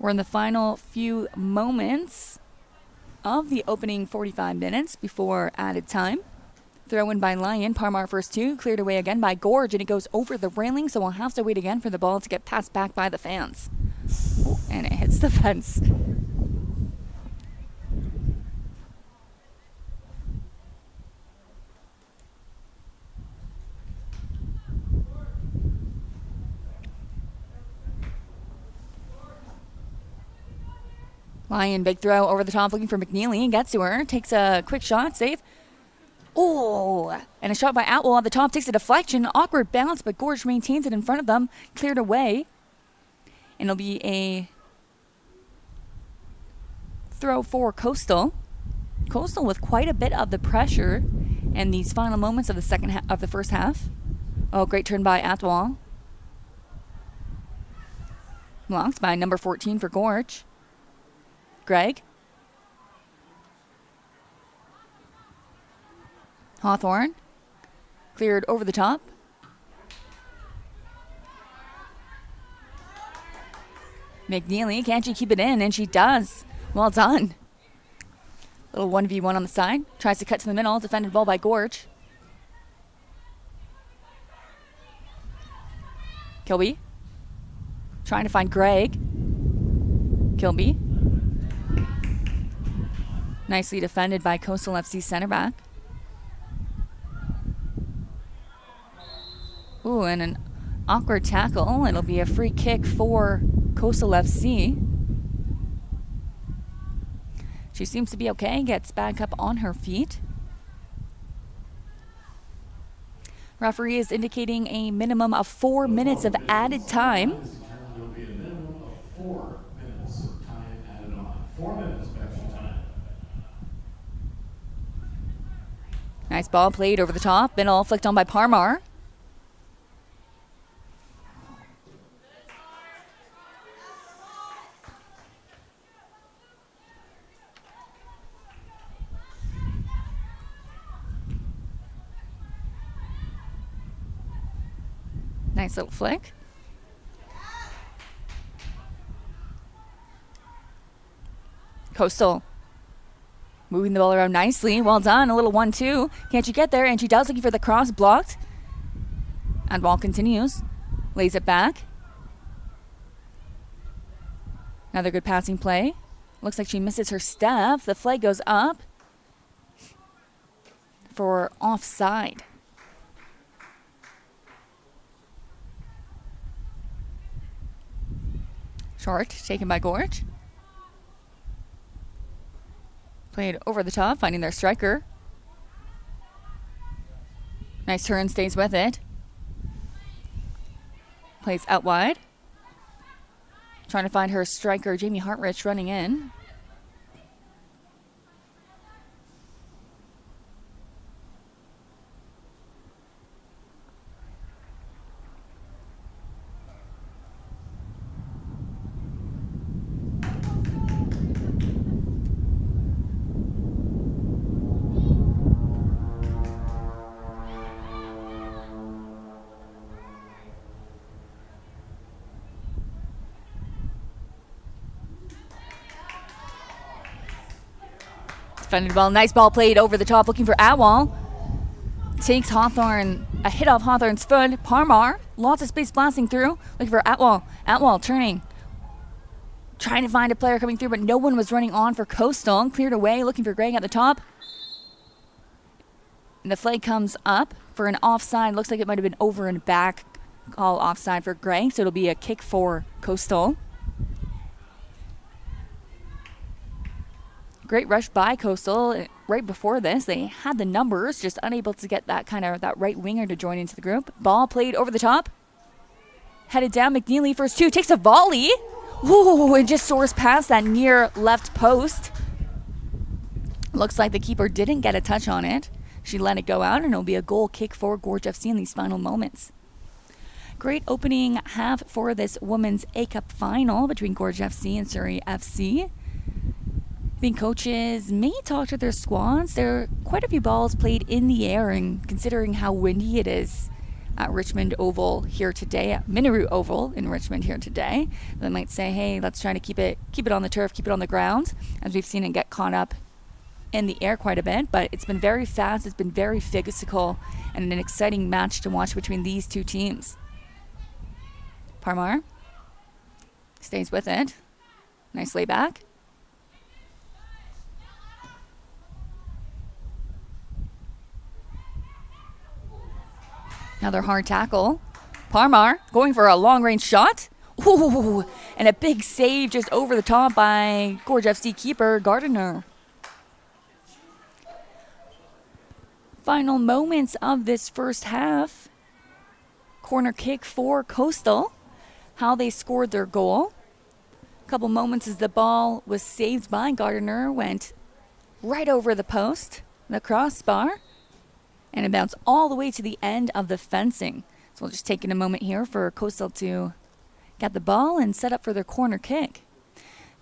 B: We're in the final few moments of the opening 45 minutes before added time. Throw in by Lyon. Parmar first two. Cleared away again by Gorge, and it goes over the railing, so we'll have to wait again for the ball to get passed back by the fans. Oh, and it hits the fence. Lyon, big throw over the top, looking for McNeely. Gets to her, takes a quick shot, save. Oh, and a shot by Atwell on the top, takes a deflection. Awkward bounce, but Gorge maintains it in front of them. Cleared away. And it'll be a throw for Coastal. Coastal with quite a bit of the pressure in these final moments of the first half. Oh, great turn by Atwell. Blocked by number 14 for Gorge. Greg. Hawthorne Cleared over the top. McNeely, can't she keep it in? And she does. Well done. Little 1v1 on the side. Tries to cut to the middle. Defended ball by Gorge. Kilby. Trying to find Greg. Kilby. Nicely defended by Coastal FC center back. Ooh, and an awkward tackle. It'll be a free kick for Coastal FC. She seems to be okay. Gets back up on her feet. Referee is indicating a minimum of 4 minutes of added time.
A: There will be a minimum of 4 minutes of time added on. 4 minutes of extra time.
B: Nice ball played over the top. Middle flicked on by Parmar. Nice little flick. Coastal moving the ball around nicely. Well done. A little 1-2. Can't you get there? And she does, looking for the cross, blocked. And ball continues. Lays it back. Another good passing play. Looks like she misses her step. The flag goes up for offside. Short, taken by Gorge. Played over the top, finding their striker. Nice turn, stays with it. Plays out wide. Trying to find her striker, Jamie Hartrich, running in. Defended well. Nice ball played over the top, looking for Atwell. Takes Hawthorne, a hit off Hawthorne's foot. Parmar, lots of space blasting through. Looking for Atwell. Atwell turning. Trying to find a player coming through, but no one was running on for Coastal. Cleared away, looking for Greg at the top. And the flag comes up for an offside. Looks like it might have been over and back. Call offside for Greg, so it'll be a kick for Coastal. Great rush by Coastal. Right before this, they had the numbers, just unable to get that right winger to join into the group. Ball played over the top. Headed down, McNeely first two, takes a volley. Ooh, and just soars past that near left post. Looks like the keeper didn't get a touch on it. She let it go out, and it'll be a goal kick for Gorge FC in these final moments. Great opening half for this women's A-Cup final between Gorge FC and Surrey FC. I think coaches may talk to their squads. There are quite a few balls played in the air, and considering how windy it is at Richmond Oval here today, at Miniru Oval in Richmond here today, they might say, hey, let's try to keep it on the turf, keep it on the ground, as we've seen it get caught up in the air quite a bit. But it's been very fast, it's been very physical, and an exciting match to watch between these two teams. Parmar stays with it. Nice layback. Another hard tackle. Parmar going for a long-range shot. Ooh, and a big save just over the top by Gorge FC keeper Gardiner. Final moments of this first half. Corner kick for Coastal. How they scored their goal. A couple moments as the ball was saved by Gardiner. Went right over the post, the crossbar. And it bounced all the way to the end of the fencing. So we'll just take in a moment here for Coastal to get the ball and set up for their corner kick.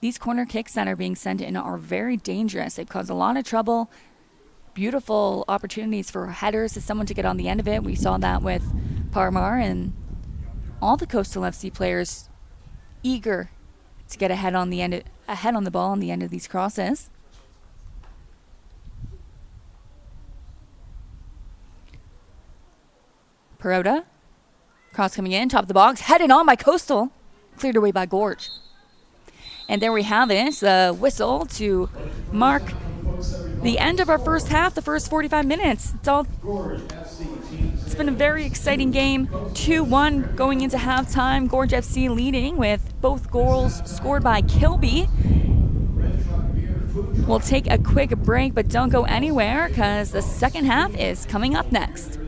B: These corner kicks that are being sent in are very dangerous. They've caused a lot of trouble beautiful opportunities for headers as someone to get on the end of it. We saw that with Parmar and all the Coastal FC players eager to get ahead on the ball on the end of these crosses. Perota, cross coming in, top of the box, headed on by Coastal, cleared away by Gorge. And there we have it, the whistle to mark the end of our first half, the first 45 minutes. It's been a very exciting game. 2-1 going into halftime. Gorge FC leading with both goals scored by Kilby. We'll take a quick break, but don't go anywhere because the second half is coming up next.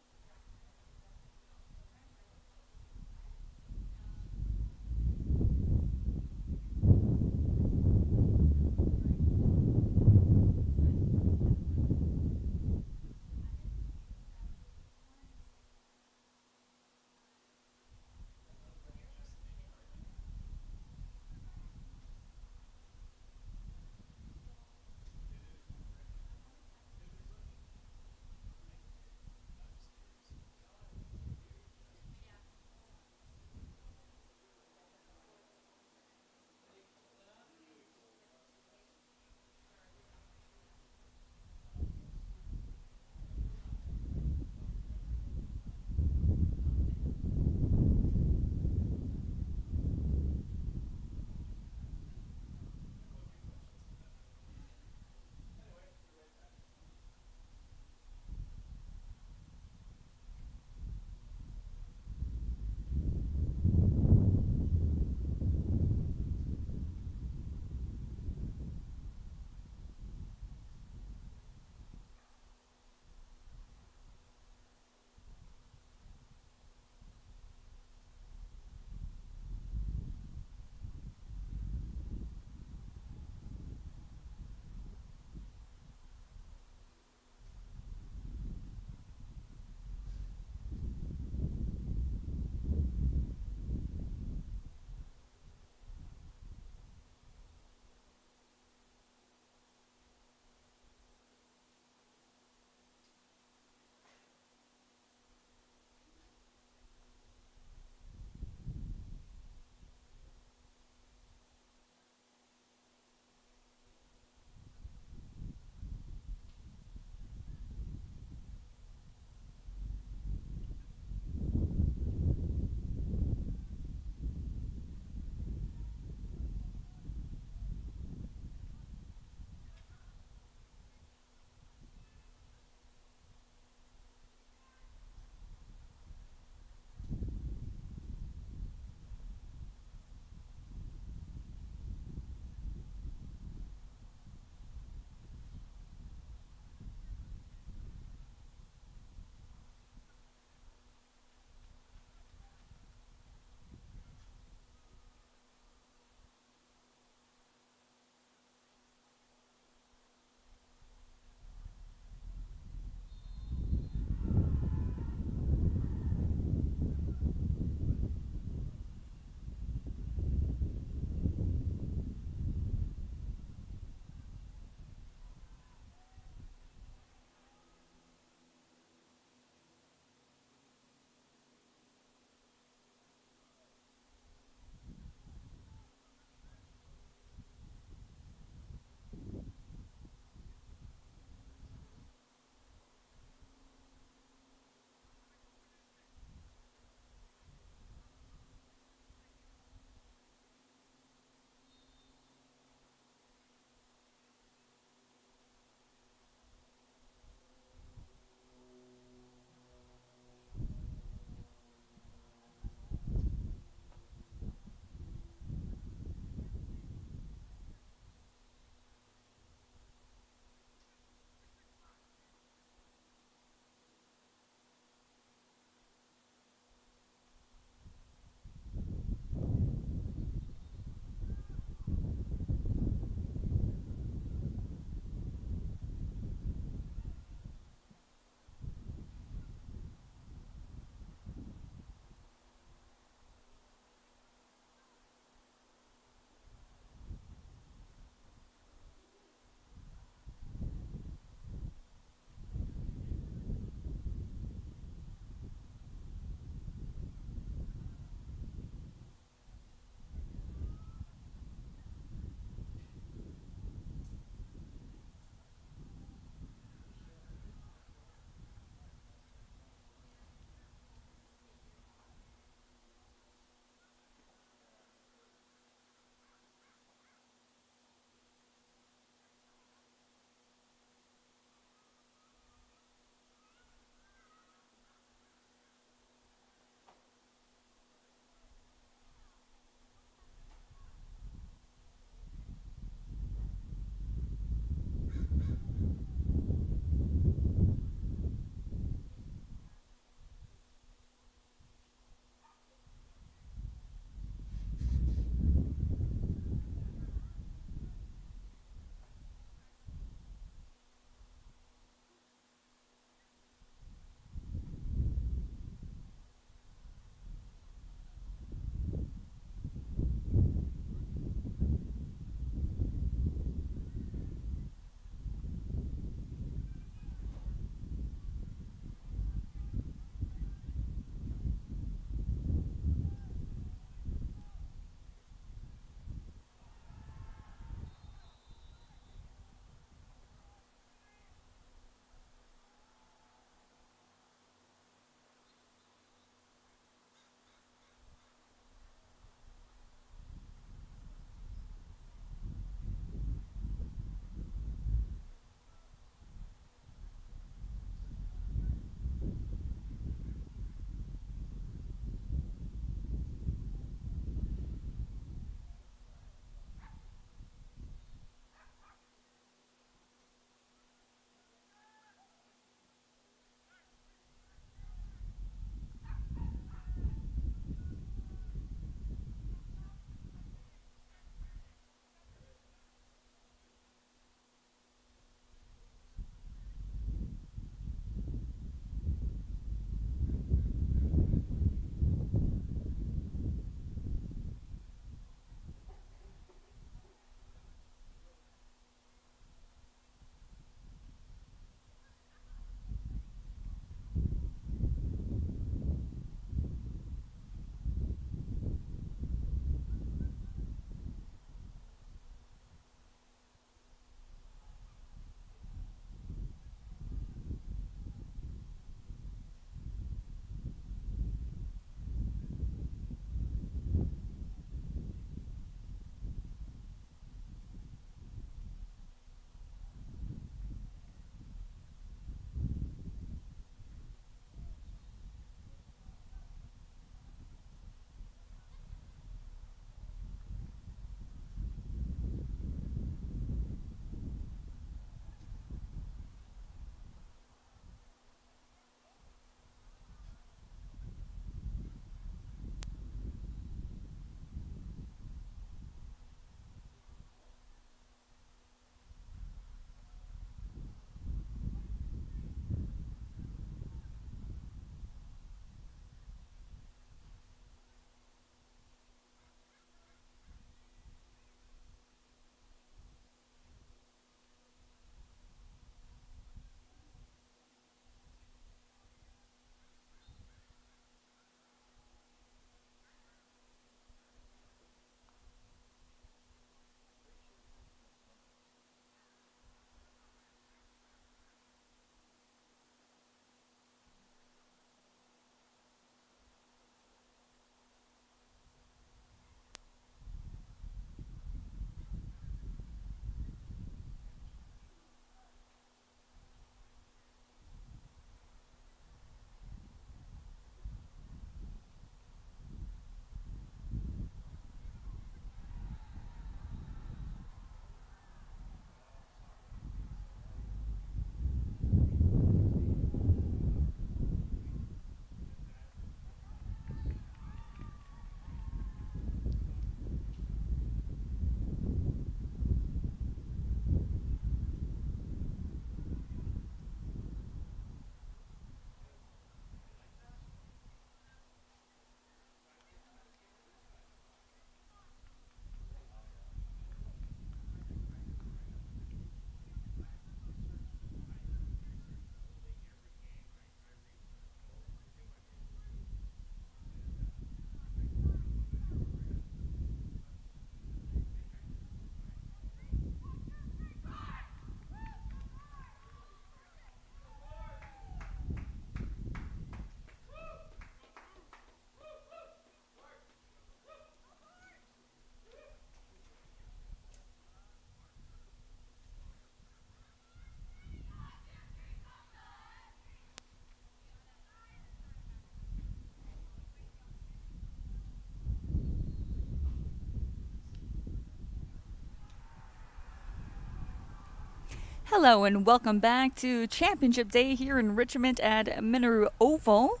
B: Hello and welcome back to Championship Day here in Richmond at Minoru Oval.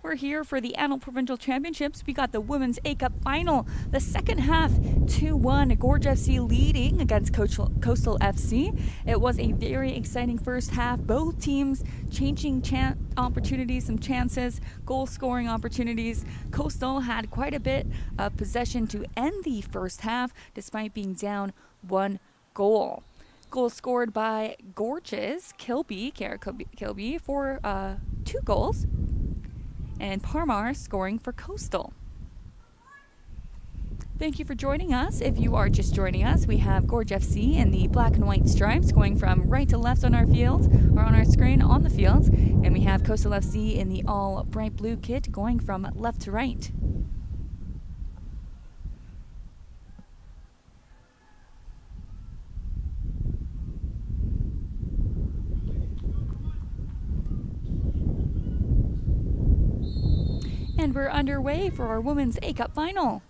B: We're here for the Annual Provincial Championships. We got the Women's A-Cup Final. The second half, 2-1, Gorge FC leading against Coastal FC. It was a very exciting first half. Both teams changing opportunities, some chances, goal-scoring opportunities. Coastal had quite a bit of possession to end the first half, despite being down 1 goal. Goal scored by Gorge's Kilby for 2 goals, and Parmar scoring for Coastal. Thank you for joining us. If you are just joining us, we have Gorge FC in the black and white stripes going from right to left on our field, or on our screen on the field, and we have Coastal FC in the all bright blue kit going from left to right. And we're underway for our Women's A-Cup Final.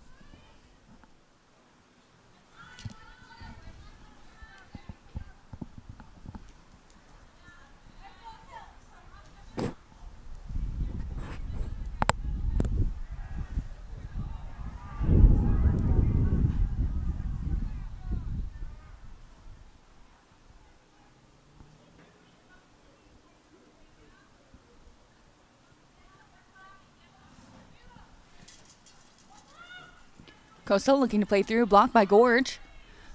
B: Coastal looking to play through, blocked by Gorge.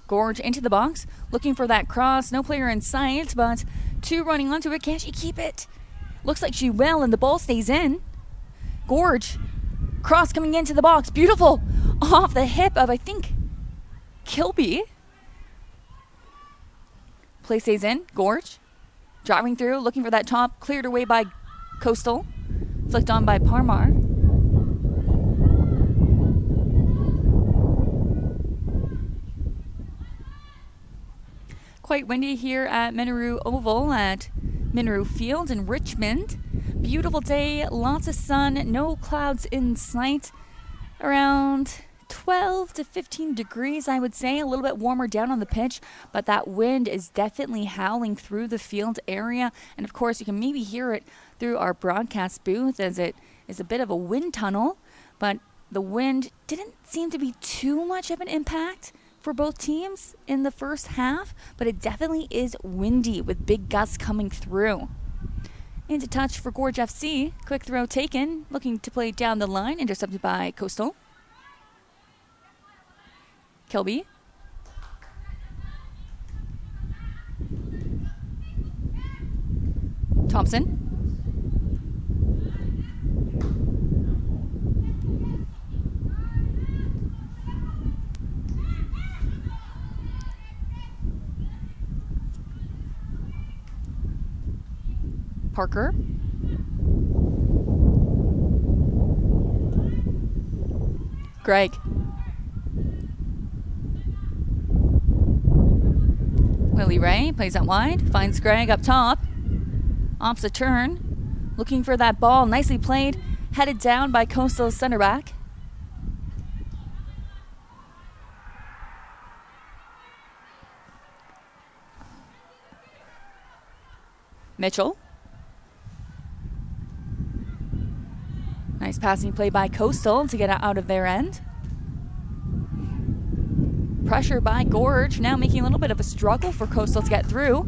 B: Gorge into the box, looking for that cross. No player in sight, but 2 running onto it. Can she keep it? Looks like she will, and the ball stays in. Gorge, cross coming into the box. Beautiful. Off the hip of, I think, Kilby. Play stays in. Gorge, driving through, looking for that top. Cleared away by Coastal. Flicked on by Parmar. Quite windy here at Minoru Oval at Minoru Field in Richmond. Beautiful day, lots of sun, no clouds in sight. Around 12 to 15 degrees, I would say. A little bit warmer down on the pitch, but that wind is definitely howling through the field area. And of course, you can maybe hear it through our broadcast booth as it is a bit of a wind tunnel. But the wind didn't seem to be too much of an impact for both teams in the first half, but it definitely is windy with big gusts coming through. Into touch for Gorge FC. Quick throw taken, looking to play down the line, intercepted by Coastal. Kilby. Thompson. Parker. Greg. Lily Ray plays out wide, finds Greg up top. Opts a turn, looking for that ball, nicely played, headed down by Coastal's center back. Mitchell. Nice passing play by Coastal to get out of their end. Pressure by Gorge, now making a little bit of a struggle for Coastal to get through.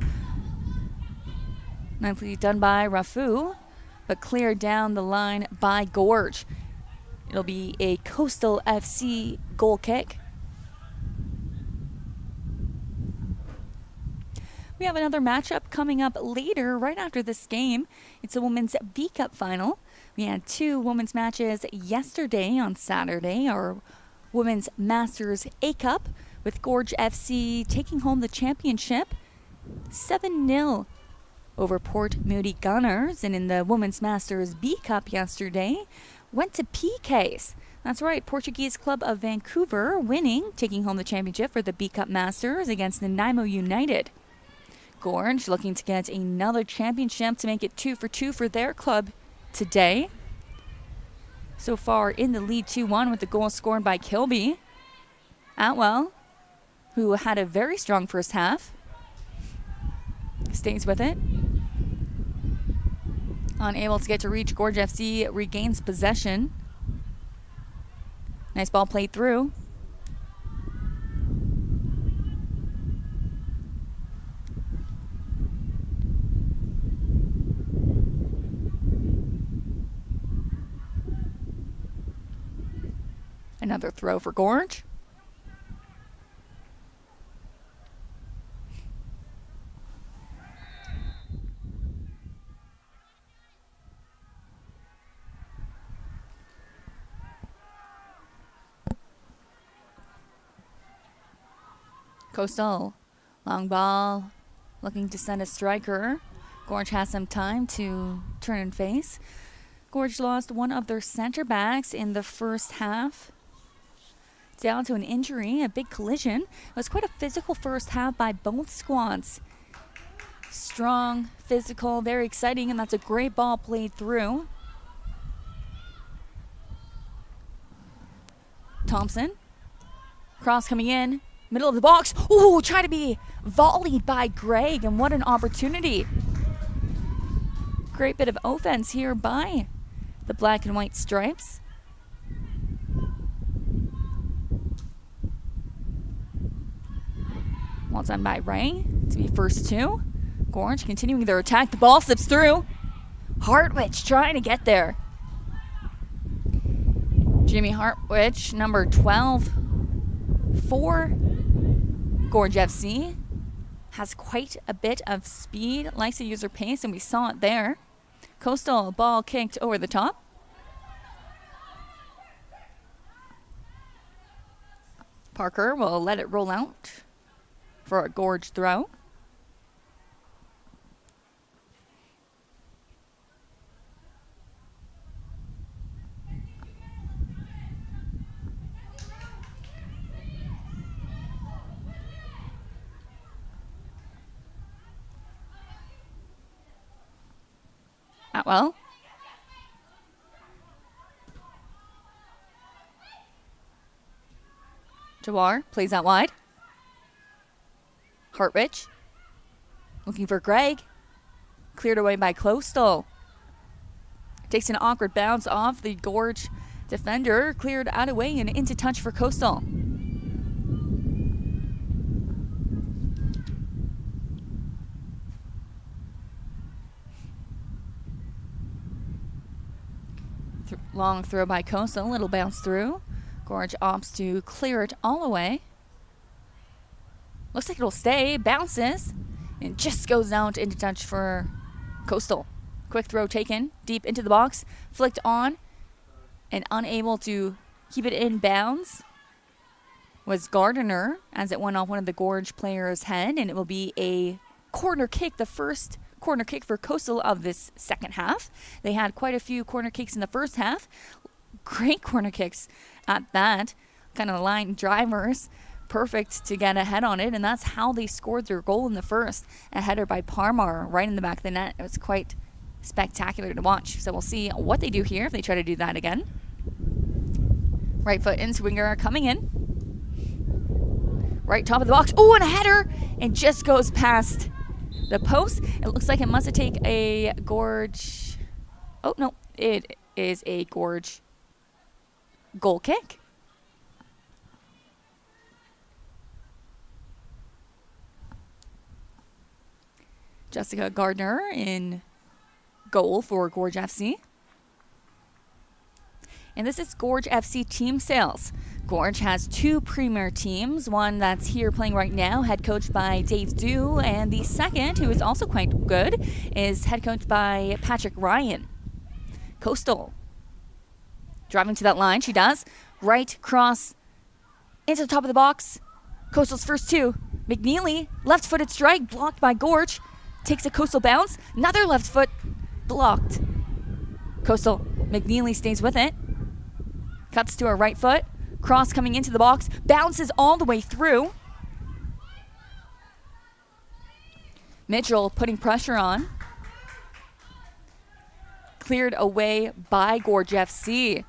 B: Nicely done by Rafu, but cleared down the line by Gorge. It'll be a Coastal FC goal kick. We have another matchup coming up later, right after this game. It's a Women's B-Cup Final. We had 2 women's matches yesterday on Saturday, our Women's Masters A-Cup, with Gorge FC taking home the championship 7-0 over Port Moody Gunners. And in the Women's Masters B-Cup yesterday, went to PKs. That's right, Portuguese Club of Vancouver winning, taking home the championship for the B-Cup Masters against Nanaimo United. Gorge looking to get another championship to make it 2 for 2 for their club today. So far in the lead 2-1 with the goal scored by Kilby. Atwell, who had a very strong first half. stays with it. Unable to get to reach, Gorge FC regains possession. Nice ball played through. Another throw for Gorge. Coastal, long ball, looking to send a striker. Gorge has some time to turn and face. Gorge lost one of their center backs in the first half, down to an injury, a big collision. It was quite a physical first half by both squads. Strong, physical, very exciting, and that's a great ball played through. Thompson, cross coming in, middle of the box. Ooh, try to be volleyed by Greg, and what an opportunity. Great bit of offense here by the black and white stripes. Well done by Ray to be first two. Gorge continuing their attack. The ball slips through. Hartwich trying to get there. Jimmy Hartwich, number 12 for Gorge FC. Has quite a bit of speed, likes to use her pace, and we saw it there. Coastal ball kicked over the top. Parker will let it roll out for a Gorge throw. Atwell. Jawar plays out wide. Hartwich looking for Greg. Cleared away by Coastal. Takes an awkward bounce off the Gorge defender. Cleared out of way and into touch for Coastal. Long throw by Coastal. Little bounce through. Gorge opts to clear it all away. Looks like it'll stay. Bounces. And just goes out into touch for Coastal. Quick throw taken. Deep into the box. Flicked on. And unable to keep it in bounds was Gardiner as it went off one of the Gorge players' head. And it will be a corner kick. The first corner kick for Coastal of this second half. They had quite a few corner kicks in the first half. Great corner kicks at that. Kind of line drivers. Perfect to get ahead on it, and that's how they scored their goal in the first. A header by Parmar right in the back of the net. It was quite spectacular to watch. So we'll see what they do here if they try to do that again. Right foot in, swinger coming in. Right top of the box. Oh, and a header! And just goes past the post. It looks like it must have taken a Gorge. Oh, no. It is a Gorge goal kick. Jessica Gardner in goal for Gorge FC. And this is Gorge FC team sales. Gorge has two premier teams, one that's here playing right now, head coached by Dave Dew, and the second, who is also quite good, is head coached by Patrick Ryan. Coastal. Driving to that line, she does. Right cross into the top of the box. Coastal's first two. McNeely, left-footed strike, blocked by Gorge. Takes a Coastal bounce. Another left foot blocked. Coastal. McNeely stays with it. Cuts to her right foot. Cross coming into the box. Bounces all the way through. Mitchell putting pressure on. Cleared away by Gorge FC.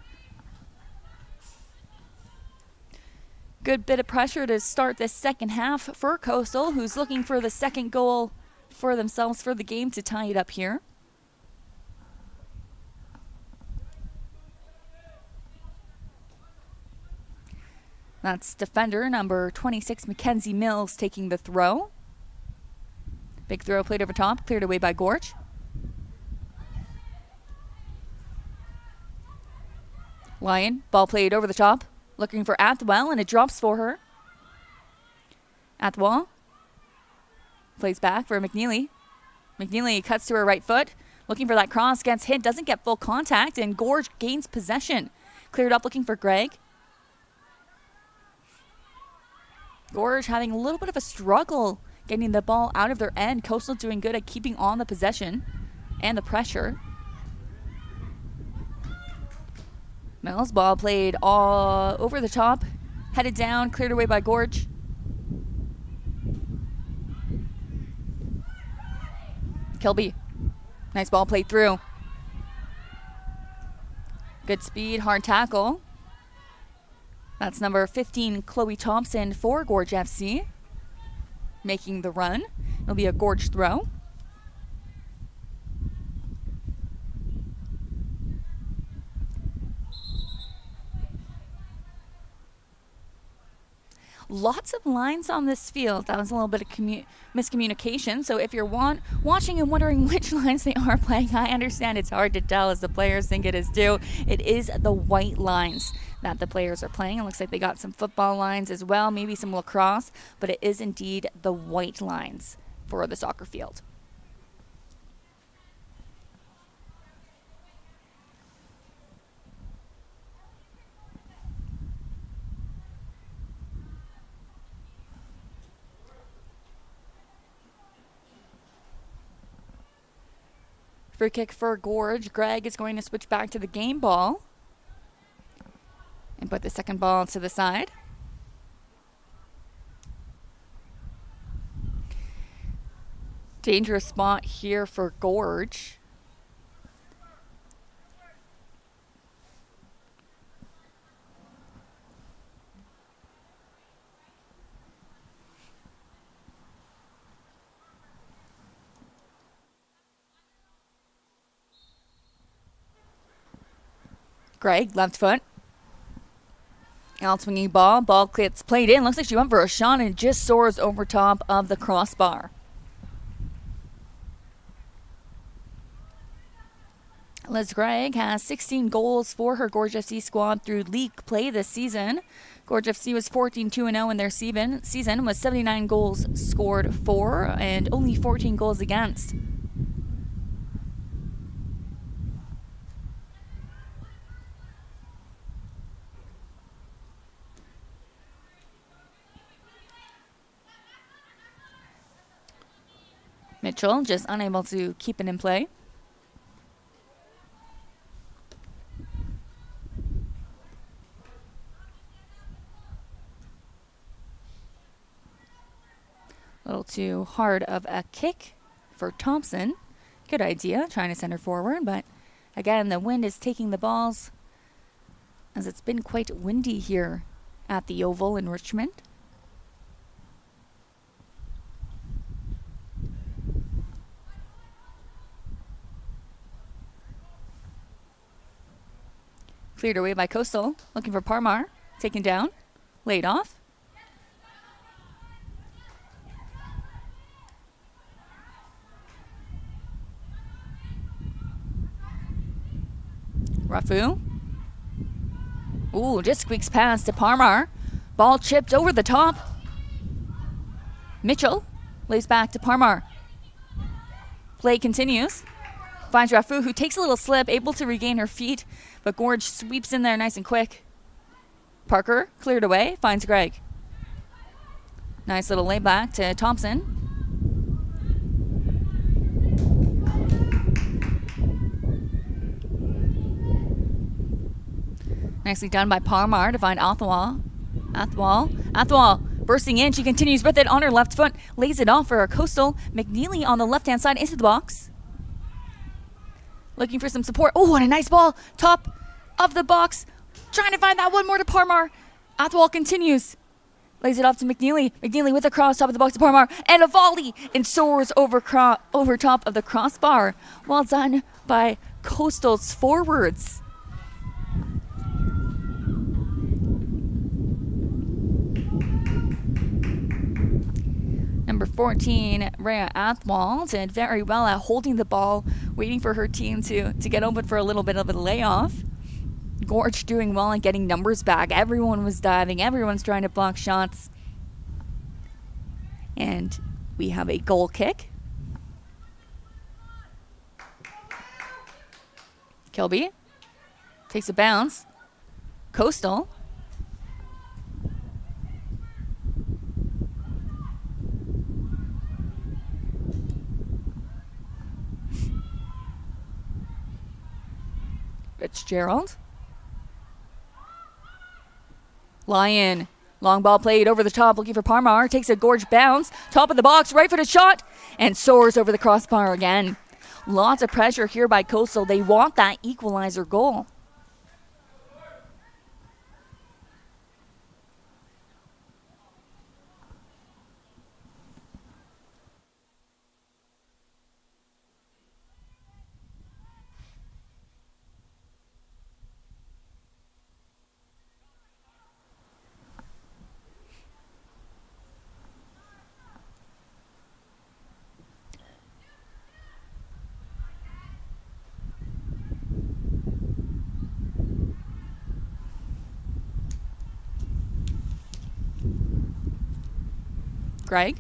B: Good bit of pressure to start this second half for Coastal, who's looking for the second goal for themselves for the game to tie it up here. That's defender number 26, Mackenzie Mills, taking the throw. Big throw played over top, cleared away by Gorge. Lyon, ball played over the top, looking for Athwell, and it drops for her. Athwell plays back for McNeely. McNeely cuts to her right foot, looking for that cross, gets hit, doesn't get full contact, and Gorge gains possession. Cleared up, looking for Gregg. Gorge having a little bit of a struggle getting the ball out of their end. Coastal doing good at keeping on the possession and the pressure. Mills, ball played all over the top, headed down, cleared away by Gorge. Kilby, nice ball played through. Good speed, hard tackle. That's number 15, Chloe Thompson for Gorge FC, making the run. It'll be a Gorge throw. Lots of lines on this field. That was a little bit of miscommunication. So if you're watching and wondering which lines they are playing, I understand it's hard to tell as the players think it is due. It is the white lines that the players are playing. It looks like they got some football lines as well, maybe some lacrosse, but it is indeed the white lines for the soccer field. Free kick for Gorge. Gregg is going to switch back to the game ball and put the second ball to the side. Dangerous spot here for Gorge. Gregg, left foot. Out swinging ball. Ball gets played in. Looks like she went for a shot and just soars over top of the crossbar. Liz Gregg has 16 goals for her Gorge FC squad through league play this season. Gorge FC was 14-2-0 in their season with 79 goals scored for and only 14 goals against. Mitchell just unable to keep it in play. A little too hard of a kick for Thompson. Good idea, trying to send her forward, but again, the wind is taking the balls as it's been quite windy here at the Oval in Richmond. Cleared away by Coastal, looking for Parmar, taken down, laid off. Rafu. Ooh, just squeaks past to Parmar. Ball chipped over the top. Mitchell lays back to Parmar. Play continues. Finds Rafu, who takes a little slip, able to regain her feet, but Gorge sweeps in there nice and quick. Parker cleared away, finds Gregg. Nice little layback to Thompson. Nicely done by Parmar to find Athwal. Athwal bursting in. She continues with it on her left foot. Lays it off for a Coastal. McNeely on the left-hand side into the box. Looking for some support. Oh, and a nice ball. Top of the box. Trying to find that one more to Parmar. Athwal continues. Lays it off to McNeely. McNeely with a cross top of the box to Parmar. And a volley. And soars over top of the crossbar. Well done by Coastal's forwards. Number 14, Rhea Athwal, did very well at holding the ball, waiting for her team to get open for a little bit of a layoff. Gorge doing well and getting numbers back. Everyone was diving. Everyone's trying to block shots. And we have a goal kick. Kilby takes a bounce. Coastal. Fitzgerald. Lyon. Long ball played over the top, looking for Parmar. Takes a Gorge bounce. Top of the box, right footed shot. And soars over the crossbar again. Lots of pressure here by Coastal. They want that equalizer goal. Greg.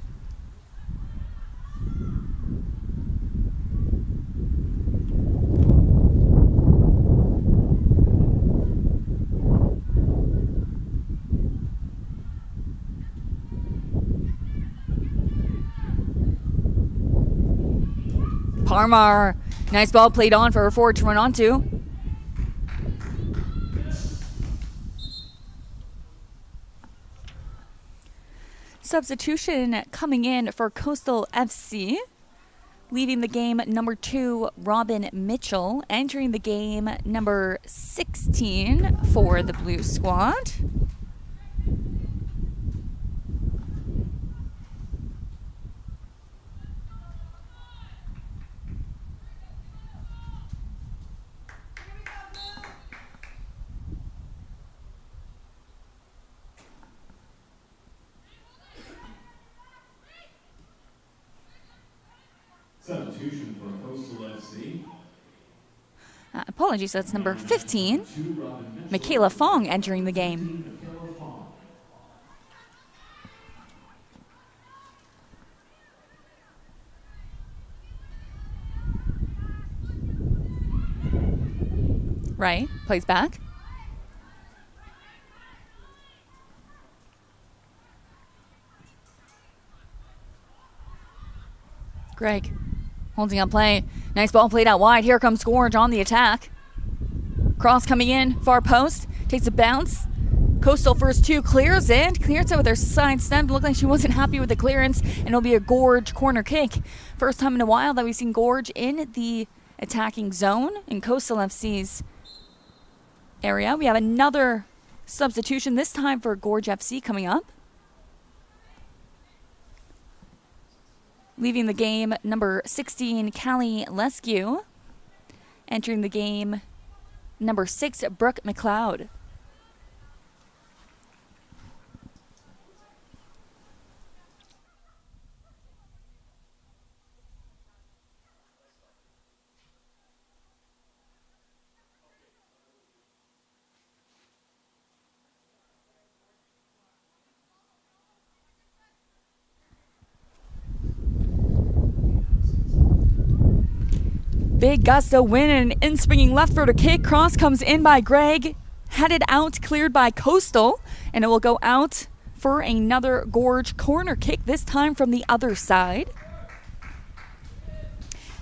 B: Parmar. Nice ball played on for her forward to run onto. Substitution coming in for Coastal FC. Leaving the game, number 2, Robin Mitchell. Entering the game, number 16 for the Blue Squad.
A: Substitution for Coastal FC.
B: Apologies, that's number 15. Michaela Fong entering the game. Right, plays back. Greg holding on play. Nice ball played out wide. Here comes Gorge on the attack. Cross coming in, far post. Takes a bounce. Coastal first 2 clears it with her side step. Looked like she wasn't happy with the clearance, and it'll be a Gorge corner kick. First time in a while that we've seen Gorge in the attacking zone in Coastal FC's area. We have another substitution, this time for Gorge FC coming up. Leaving the game, number 16, Callie Lescue. Entering the game, number 6, Brooke McLeod. Big gusto win and an in-swinging left-footed kick. Cross comes in by Greg. Headed out, cleared by Coastal. And it will go out for another Gorge corner kick, this time from the other side.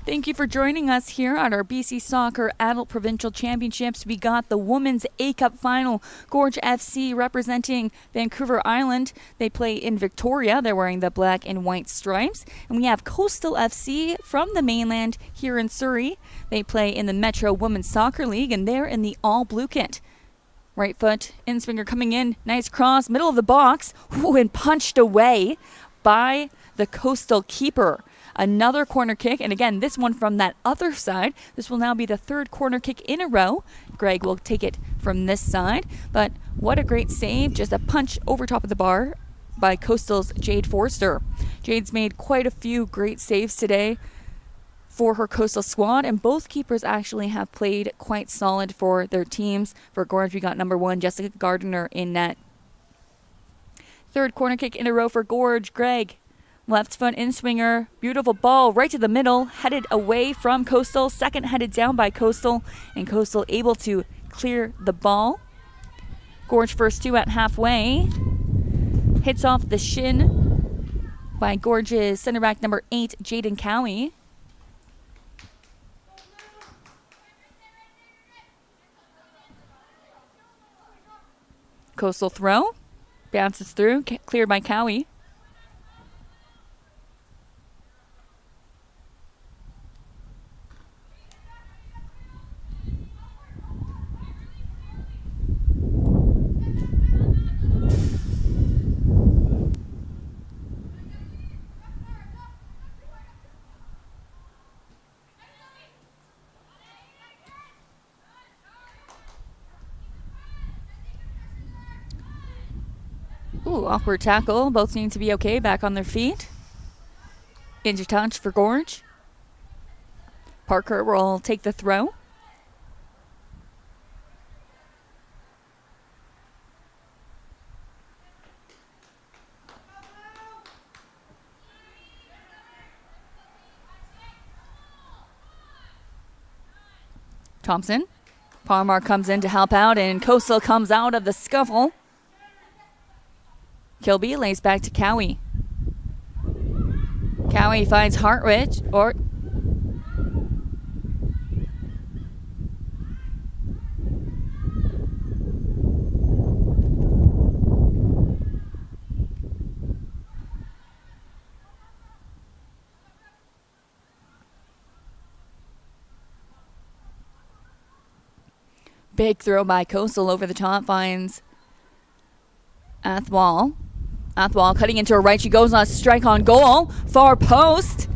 B: Thank you for joining us here at our BC Soccer Adult Provincial Championships. We got the Women's A-Cup Final. Gorge FC representing Vancouver Island. They play in Victoria. They're wearing the black and white stripes. And we have Coastal FC from the mainland here in Surrey. They play in the Metro Women's Soccer League, and they're in the all-blue kit. Right foot, in-swinger coming in. Nice cross, middle of the box. Ooh, and punched away by the Coastal keeper. Another corner kick, and again, this one from that other side. This will now be the third corner kick in a row. Greg will take it from this side, but what a great save. Just a punch over top of the bar by Coastal's Jade Forster. Jade's made quite a few great saves today for her Coastal squad, and both keepers actually have played quite solid for their teams. For Gorge, we got number 1, Jessica Gardner in net. Third corner kick in a row for Gorge. Greg, left foot in-swinger, beautiful ball right to the middle, headed away from Coastal, second headed down by Coastal, and Coastal able to clear the ball. Gorge first 2 at halfway. Hits off the shin by Gorge's center back number 8, Jaden Cowie. Coastal throw, bounces through, cleared by Cowie. Ooh, awkward tackle. Both seem to be okay, back on their feet. Into touch for Gorge. Parker will take the throw. Thompson. Palmar comes in to help out, and Coastal comes out of the scuffle. Kilby lays back to Cowie. Cowie finds Hartwich, or big throw by Coastal over the top, finds Athwal. Athwal cutting into her right. She goes on a strike on goal. Far post.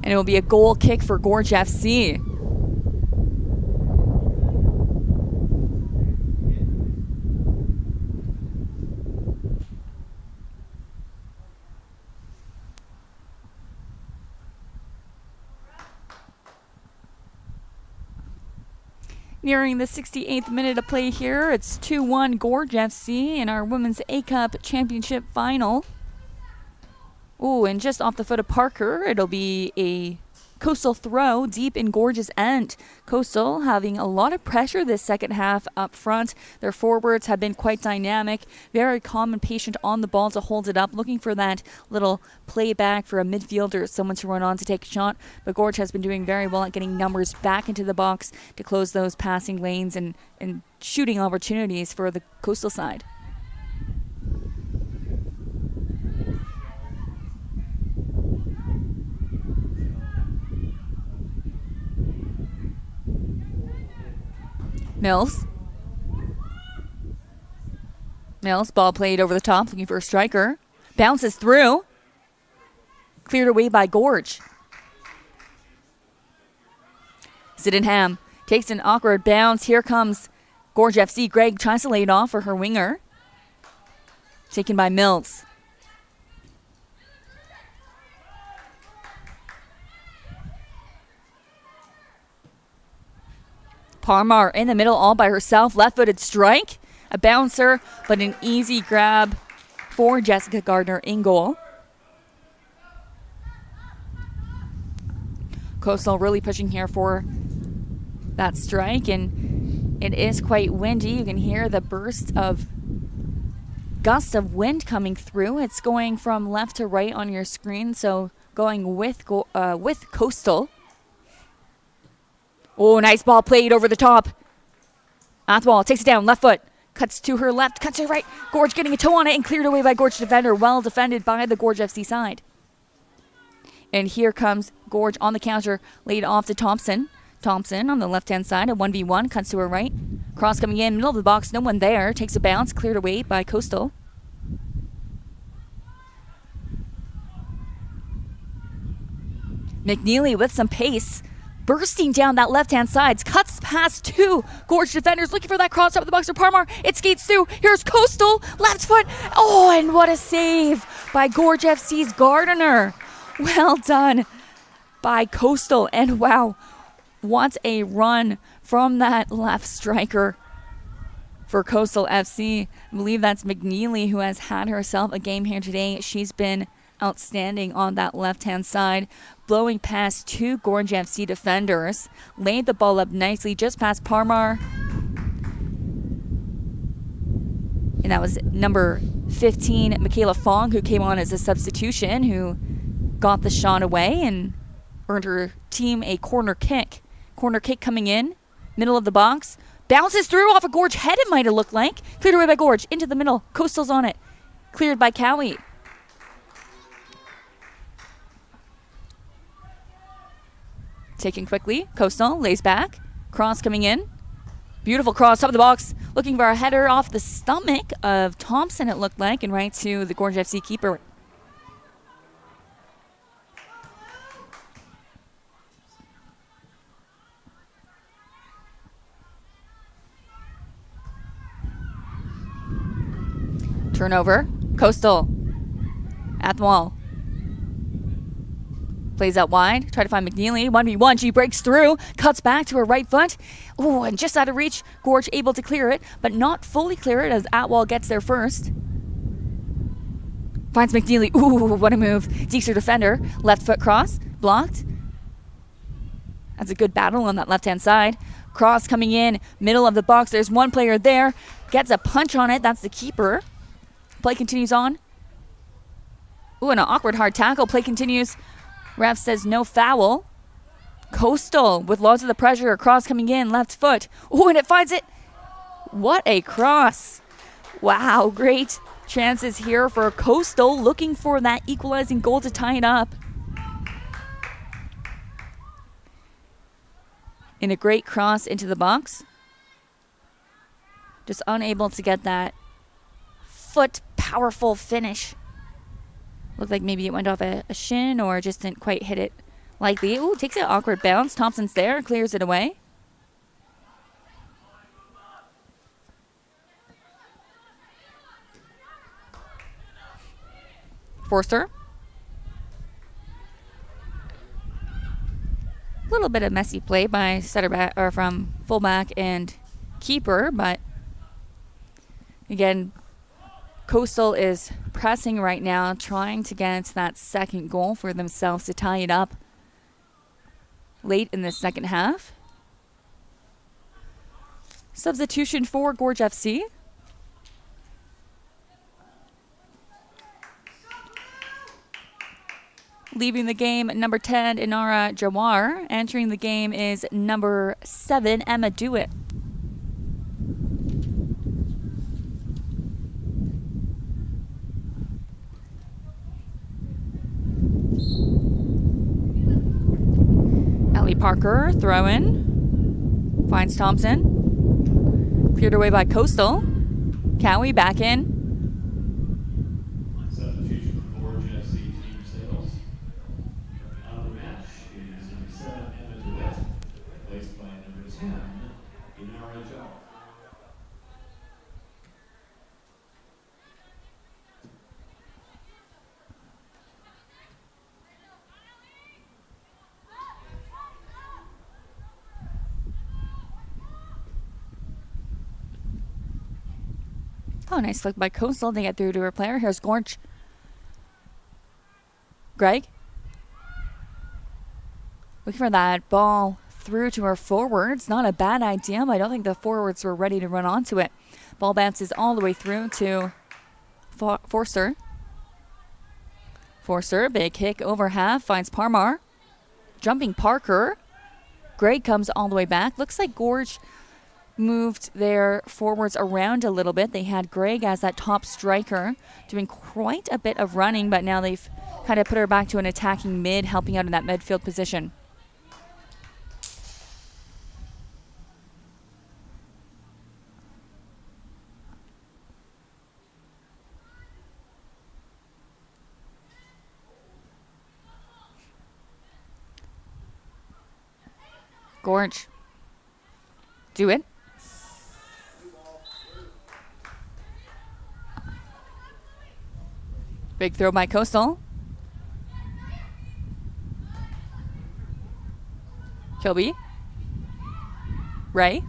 B: And it will be a goal kick for Gorge FC. Nearing the 68th minute of play here, it's 2-1 Gorge FC in our Women's A-Cup Championship Final. Ooh, and just off the foot of Parker, it'll be a Coastal throw deep in Gorge's end. Coastal having a lot of pressure this second half up front. Their forwards have been quite dynamic, very calm and patient on the ball to hold it up, looking for that little playback for a midfielder, someone to run on to take a shot. But Gorge has been doing very well at getting numbers back into the box to close those passing lanes and shooting opportunities for the Coastal side. Mills, ball played over the top, looking for a striker. Bounces through. Cleared away by Gorge. Sydenham takes an awkward bounce. Here comes Gorge FC. Greg tries to lay it off for her winger. Taken by Mills. Parmar in the middle all by herself. Left-footed strike. A bouncer, but an easy grab for Jessica Gardner in goal. Coastal really pushing here for that strike, and it is quite windy. You can hear the burst of gusts of wind coming through. It's going from left to right on your screen, so going with Coastal. Oh, nice ball played over the top. Athwal takes it down, left foot. Cuts to her left, cuts to her right. Gorge getting a toe on it and cleared away by Gorge defender. Well defended by the Gorge FC side. And here comes Gorge on the counter, laid off to Thompson. Thompson on the left-hand side, a 1v1, cuts to her right. Cross coming in, middle of the box, no one there. Takes a bounce, cleared away by Coastal. McNeely with some pace, bursting down that left-hand side, cuts past two Gorge defenders, looking for that cross up the box for Parmar. It skates through. Here's Coastal, left foot. Oh, and what a save by Gorge FC's Gardiner. Well done by Coastal, and wow, what a run from that left striker for Coastal FC. I believe that's McNeely, who has had herself a game here today. She's been outstanding on that left-hand side, blowing past two Gorge FC defenders, laid the ball up nicely just past Parmar. And that was number 15, Michaela Fong, who came on as a substitution, who got the shot away and earned her team a corner kick. Corner kick coming in, middle of the box, bounces through off a Gorge head, it might have looked like. Cleared away by Gorge, into the middle, Coastal's on it. Cleared by Cowie. Taken quickly, Coastal lays back, cross coming in. Beautiful cross, top of the box, looking for a header off the stomach of Thompson, it looked like, and right to the Gorge FC keeper. Turnover, Coastal at the wall. Plays out wide, try to find McNeely, 1v1, she breaks through, cuts back to her right foot. Oh, and just out of reach, Gorge able to clear it, but not fully clear it as Atwell gets there first. Finds McNeely, ooh, what a move. Dekes her defender, left foot cross, blocked. That's a good battle on that left-hand side. Cross coming in, middle of the box, there's one player there, gets a punch on it, that's the keeper. Play continues on. Ooh, and an awkward hard tackle, play continues. Ref says no foul. Coastal with lots of the pressure. Cross coming in, left foot. Oh, and it finds it. What a cross. Wow, great chances here for Coastal, looking for that equalizing goal to tie it up. And a great cross into the box. Just unable to get that foot powerful finish. Looked like maybe it went off a shin or just didn't quite hit it likely. Ooh, takes an awkward bounce. Thompson's there, clears it away. Forster. A little bit of messy play by center back, or from fullback and keeper, but again, Coastal is pressing right now, trying to get that second goal for themselves to tie it up late in the second half. Substitution for Gorge FC. Leaving the game, number 10, Inara Jawar. Entering the game is number 7, Emma Dewitt. Ellie Parker, throw in. Finds Thompson. Cleared away by Coastal. Cowie back in.
A: Substitution for Gorge FC team sales. Out of the match is number 7, Emma DeWitt, replaced by number 10, Inara Jawar.
B: Oh, nice flick by Coastal to get through to her player. Here's Gorge. Greg. Looking for that ball through to her forwards. Not a bad idea, but I don't think the forwards were ready to run onto it. Ball bounces all the way through to Forster. Forster, big kick over half, finds Parmar. Jumping Parker. Greg comes all the way back. Looks like Gorge moved their forwards around a little bit. They had Greg as that top striker, doing quite a bit of running, but now they've kind of put her back to an attacking mid, helping out in that midfield position. Gorge. Do it. Big throw by Coastal. Kilby. Ray.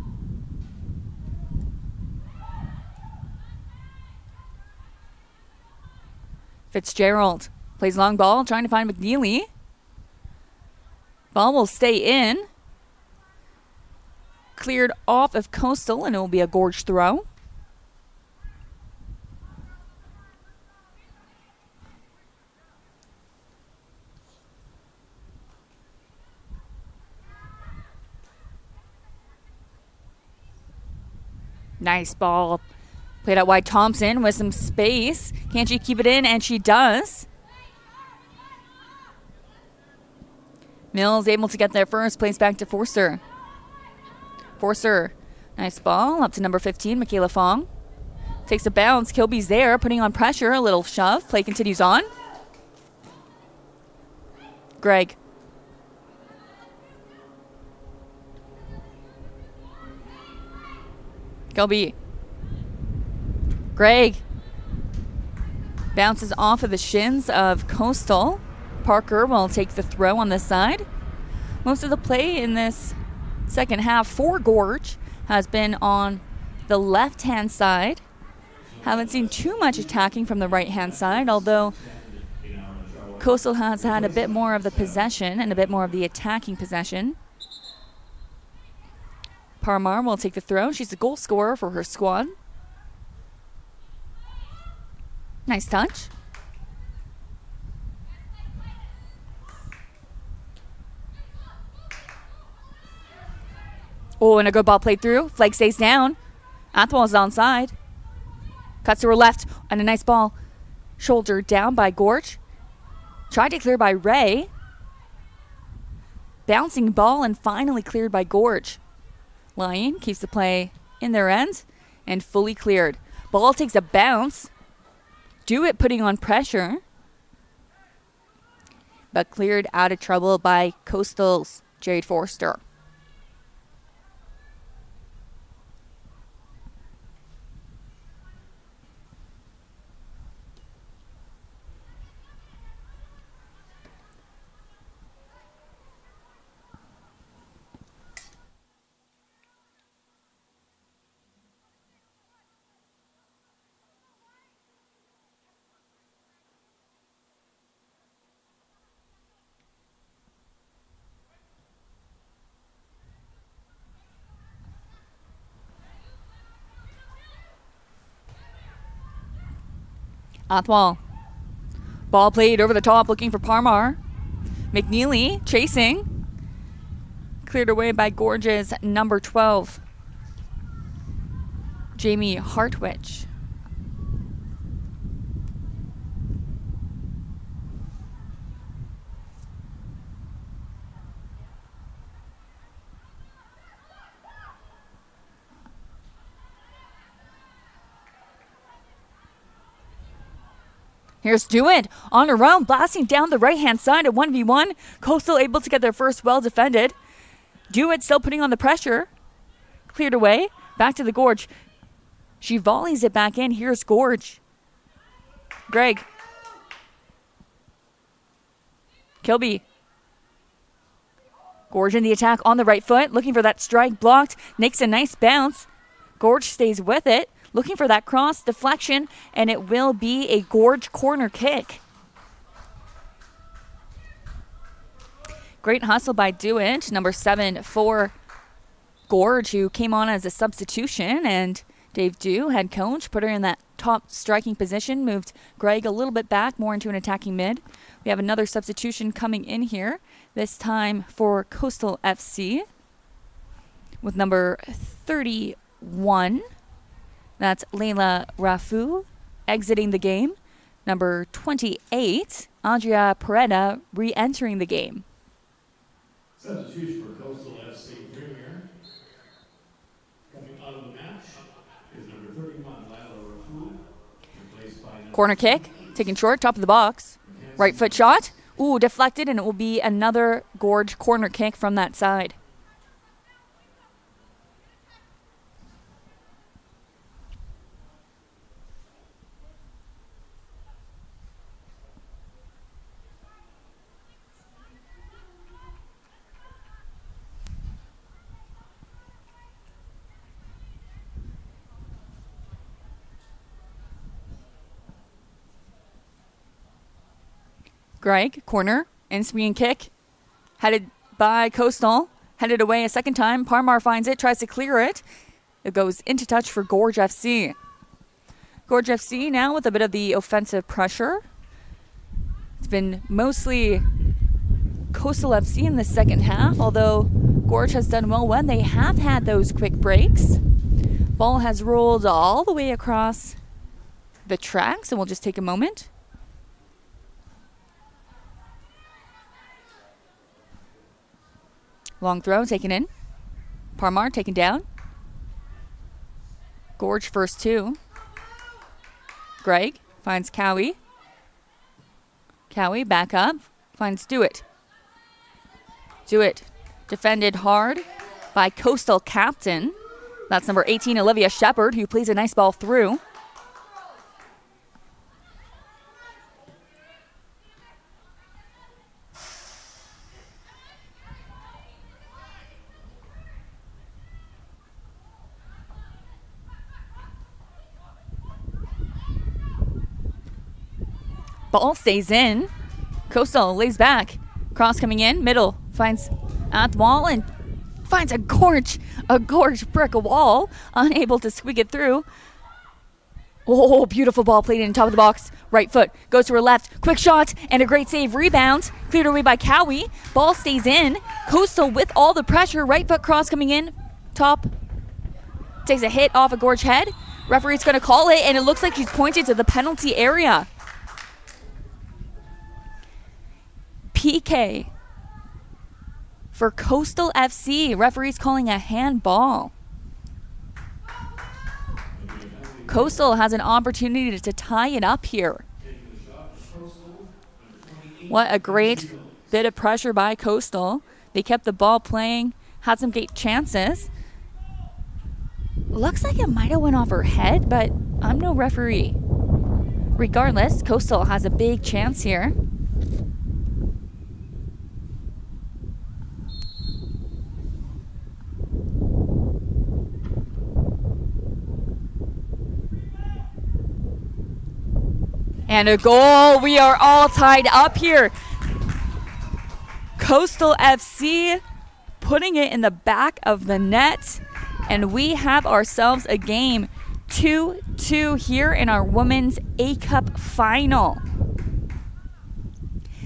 B: Fitzgerald plays long ball, trying to find McNeely. Ball will stay in. Cleared off of Coastal, and it will be a Gorge throw. Nice ball. Played out wide. Thompson with some space. Can she keep it in? And she does. Mills able to get there first. Plays back to Forster. Forster. Nice ball. Up to number 15, Michaela Fong. Takes a bounce. Kilby's there, putting on pressure. A little shove. Play continues on. Greg. Kilby. Greg bounces off of the shins of Coastal. Parker will take the throw on this side. Most of the play in this second half for Gorge has been on the left-hand side. Haven't seen too much attacking from the right-hand side, although Coastal has had a bit more of the possession and a bit more of the attacking possession. Parmar will take the throw. She's the goal scorer for her squad. Nice touch. Oh, and a good ball played through. Flag stays down. Athwal is onside. Cuts to her left, and a nice ball. Shouldered down by Gorge. Tried to clear by Ray. Bouncing ball and finally cleared by Gorge. Lyon keeps the play in their end and fully cleared. Ball takes a bounce. Do it putting on pressure, but cleared out of trouble by Coastal's Jade Forster. Athwal. Ball played over the top, looking for Parmar. McNeely chasing. Cleared away by Gorge's number 12, Jamie Hartwich. Here's Dewitt on her own, blasting down the right-hand side at 1v1. Coastal able to get their first well defended. Dewitt still putting on the pressure. Cleared away. Back to the Gorge. She volleys it back in. Here's Gorge. Greg. Kilby. Gorge in the attack on the right foot. Looking for that strike blocked. Makes a nice bounce. Gorge stays with it. Looking for that cross deflection, and it will be a Gorge corner kick. Great hustle by Dewitt, number 7 for Gorge, who came on as a substitution, and Dave Dew, head coach, put her in that top striking position, moved Greg a little bit back, more into an attacking mid. We have another substitution coming in here, this time for Coastal FC, with number 31. That's Leila Rafu exiting the game. Number 28, Andrea Pereda re-entering the game.
A: Substitution for Coastal FC Premier. Coming out of the match is number 31, Leila Rafu. Replaced by
B: corner kick, taken short, top of the box. Right foot shot. Ooh, deflected, and it will be another Gorge corner kick from that side. Greg, corner, and swinging kick. Headed by Coastal. Headed away a second time. Parmar finds it, tries to clear it. It goes into touch for Gorge FC. Gorge FC now with a bit of the offensive pressure. It's been mostly Coastal FC in the second half, although Gorge has done well when they have had those quick breaks. Ball has rolled all the way across the tracks, and we'll just take a moment. Long throw taken in. Parmar taken down. Gorge first two. Greg finds Cowie. Cowie back up. Finds Dewitt. Dewitt defended hard by Coastal captain. That's number 18, Olivia Shepard, who plays a nice ball through. Ball stays in. Coastal lays back. Cross coming in. Middle. Finds at the wall and finds a gorge brick wall. Unable to squeak it through. Oh, beautiful ball played in top of the box. Right foot. Goes to her left. Quick shot and a great save. Rebound. Cleared away by Cowie. Ball stays in. Coastal with all the pressure. Right foot cross coming in. Top. Takes a hit off a Gorge head. Referee's going to call it, and it looks like she's pointed to the penalty area. PK for Coastal FC. Referee's calling a handball. Coastal has an opportunity to tie it up here. What a great bit of pressure by Coastal. They kept the ball playing, had some great chances. Looks like it might have went off her head, but I'm no referee. Regardless, Coastal has a big chance here. And a goal. We are all tied up here. Coastal FC putting it in the back of the net. And we have ourselves a game 2-2 here in our Women's A-Cup final.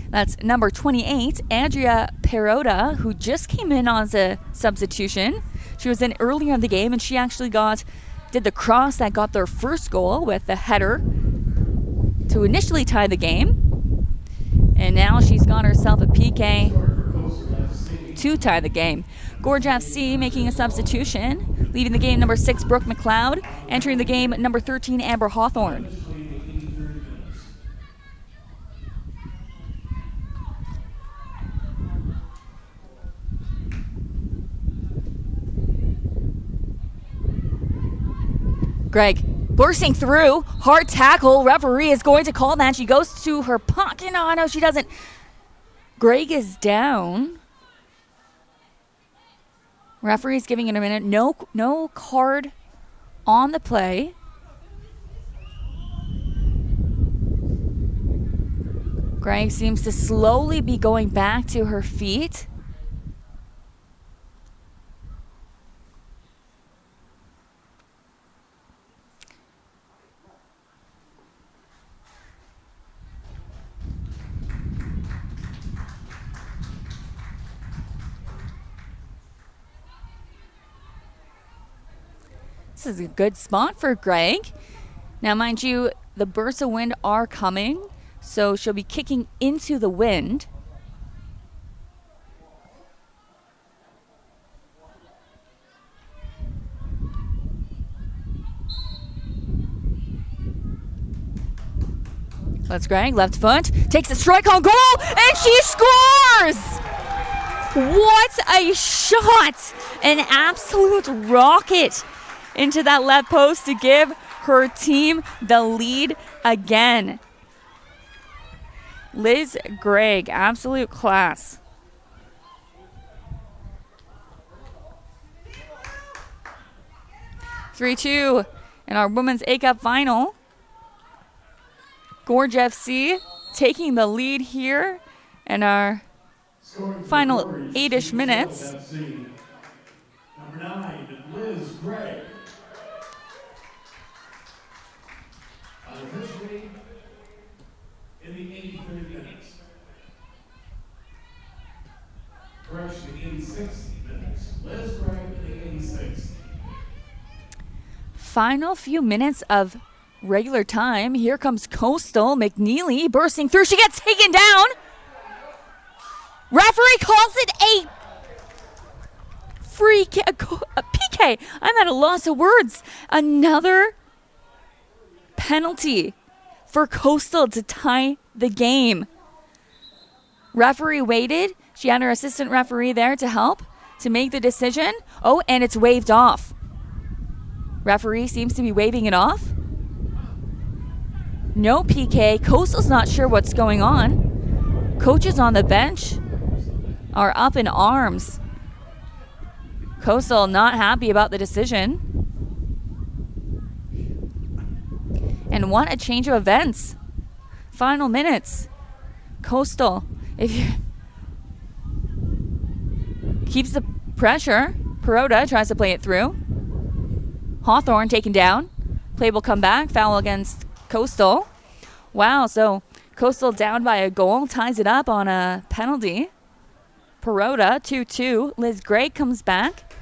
B: That's number 28, Andrea Perota, who just came in as a substitution. She was in earlier in the game, and she actually did the cross that got their first goal with the header to initially tie the game. And now she's got herself a PK to tie the game. Gorge FC making a substitution. Leaving the game, number 6, Brooke McLeod. Entering the game, number 13, Amber Hawthorne. Greg bursting through, hard tackle. Referee is going to call that. She goes to her pocket. Oh, no, she doesn't. Greg is down. Referee's giving it a minute. No card on the play. Greg seems to slowly be going back to her feet. This is a good spot for Greg. Now, mind you, the bursts of wind are coming, so she'll be kicking into the wind. That's Greg, left foot, takes a strike on goal, and she scores! What a shot! An absolute rocket into that left post to give her team the lead again. Liz Gregg, absolute class. (3-2) in our Women's A-Cup final. Gorge FC taking the lead here in our
A: Scoring for
B: final
A: Gorge,
B: 8-ish minutes.
A: FC. Number 9, Liz Gray. Officially in the 83rd minutes. Correction, 86th minutes. Liz Gray in the 86th.
B: Final few minutes of regular time. Here comes Coastal. McNeely bursting through. She gets taken down. Referee calls it a free kick, a PK. I'm at a loss of words. Another penalty for Coastal to tie the game. Referee waited. She had her assistant referee there to help to make the decision. Oh, and it's waved off. Referee seems to be waving it off. No PK. Coastal's not sure what's going on. Coaches on the bench are up in arms. Coastal not happy about the decision. And what a change of events. Final minutes. Coastal, if you keeps the pressure. Perota tries to play it through. Hawthorne taken down. Play will come back. Foul against Coastal. Wow, so Coastal down by a goal. Ties it up on a penalty. Perota, 2-2. Liz Gray comes back.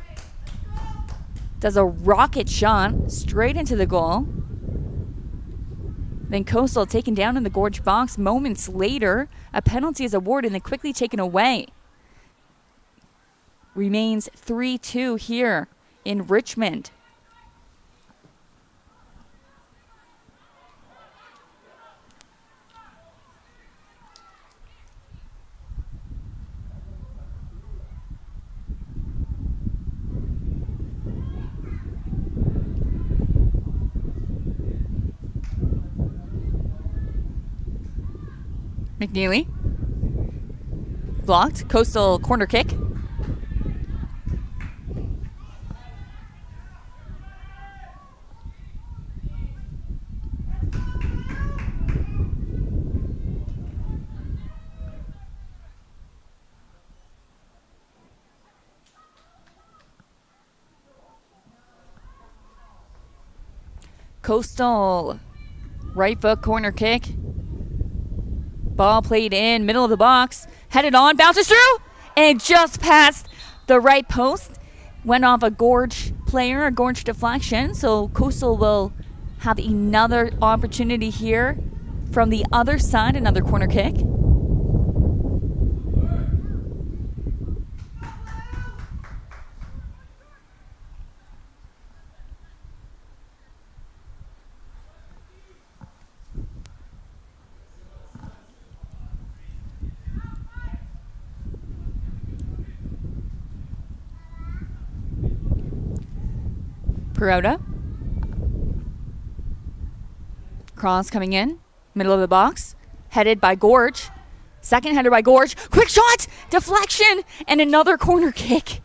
B: Does a rocket shot straight into the goal. Then Coastal taken down in the Gorge box. Moments later, a penalty is awarded and then quickly taken away. Remains 3-2 here in Richmond. McNeely. Blocked. Coastal corner kick. Coastal right foot corner kick. Ball played in, middle of the box, headed on, bounces through, and just past the right post. Went off a Gorge player, a Gorge deflection, so Coastal will have another opportunity here from the other side, another corner kick. Perota. Cross coming in, middle of the box, headed by Gorge. Second header by Gorge. Quick shot, deflection, and another corner kick.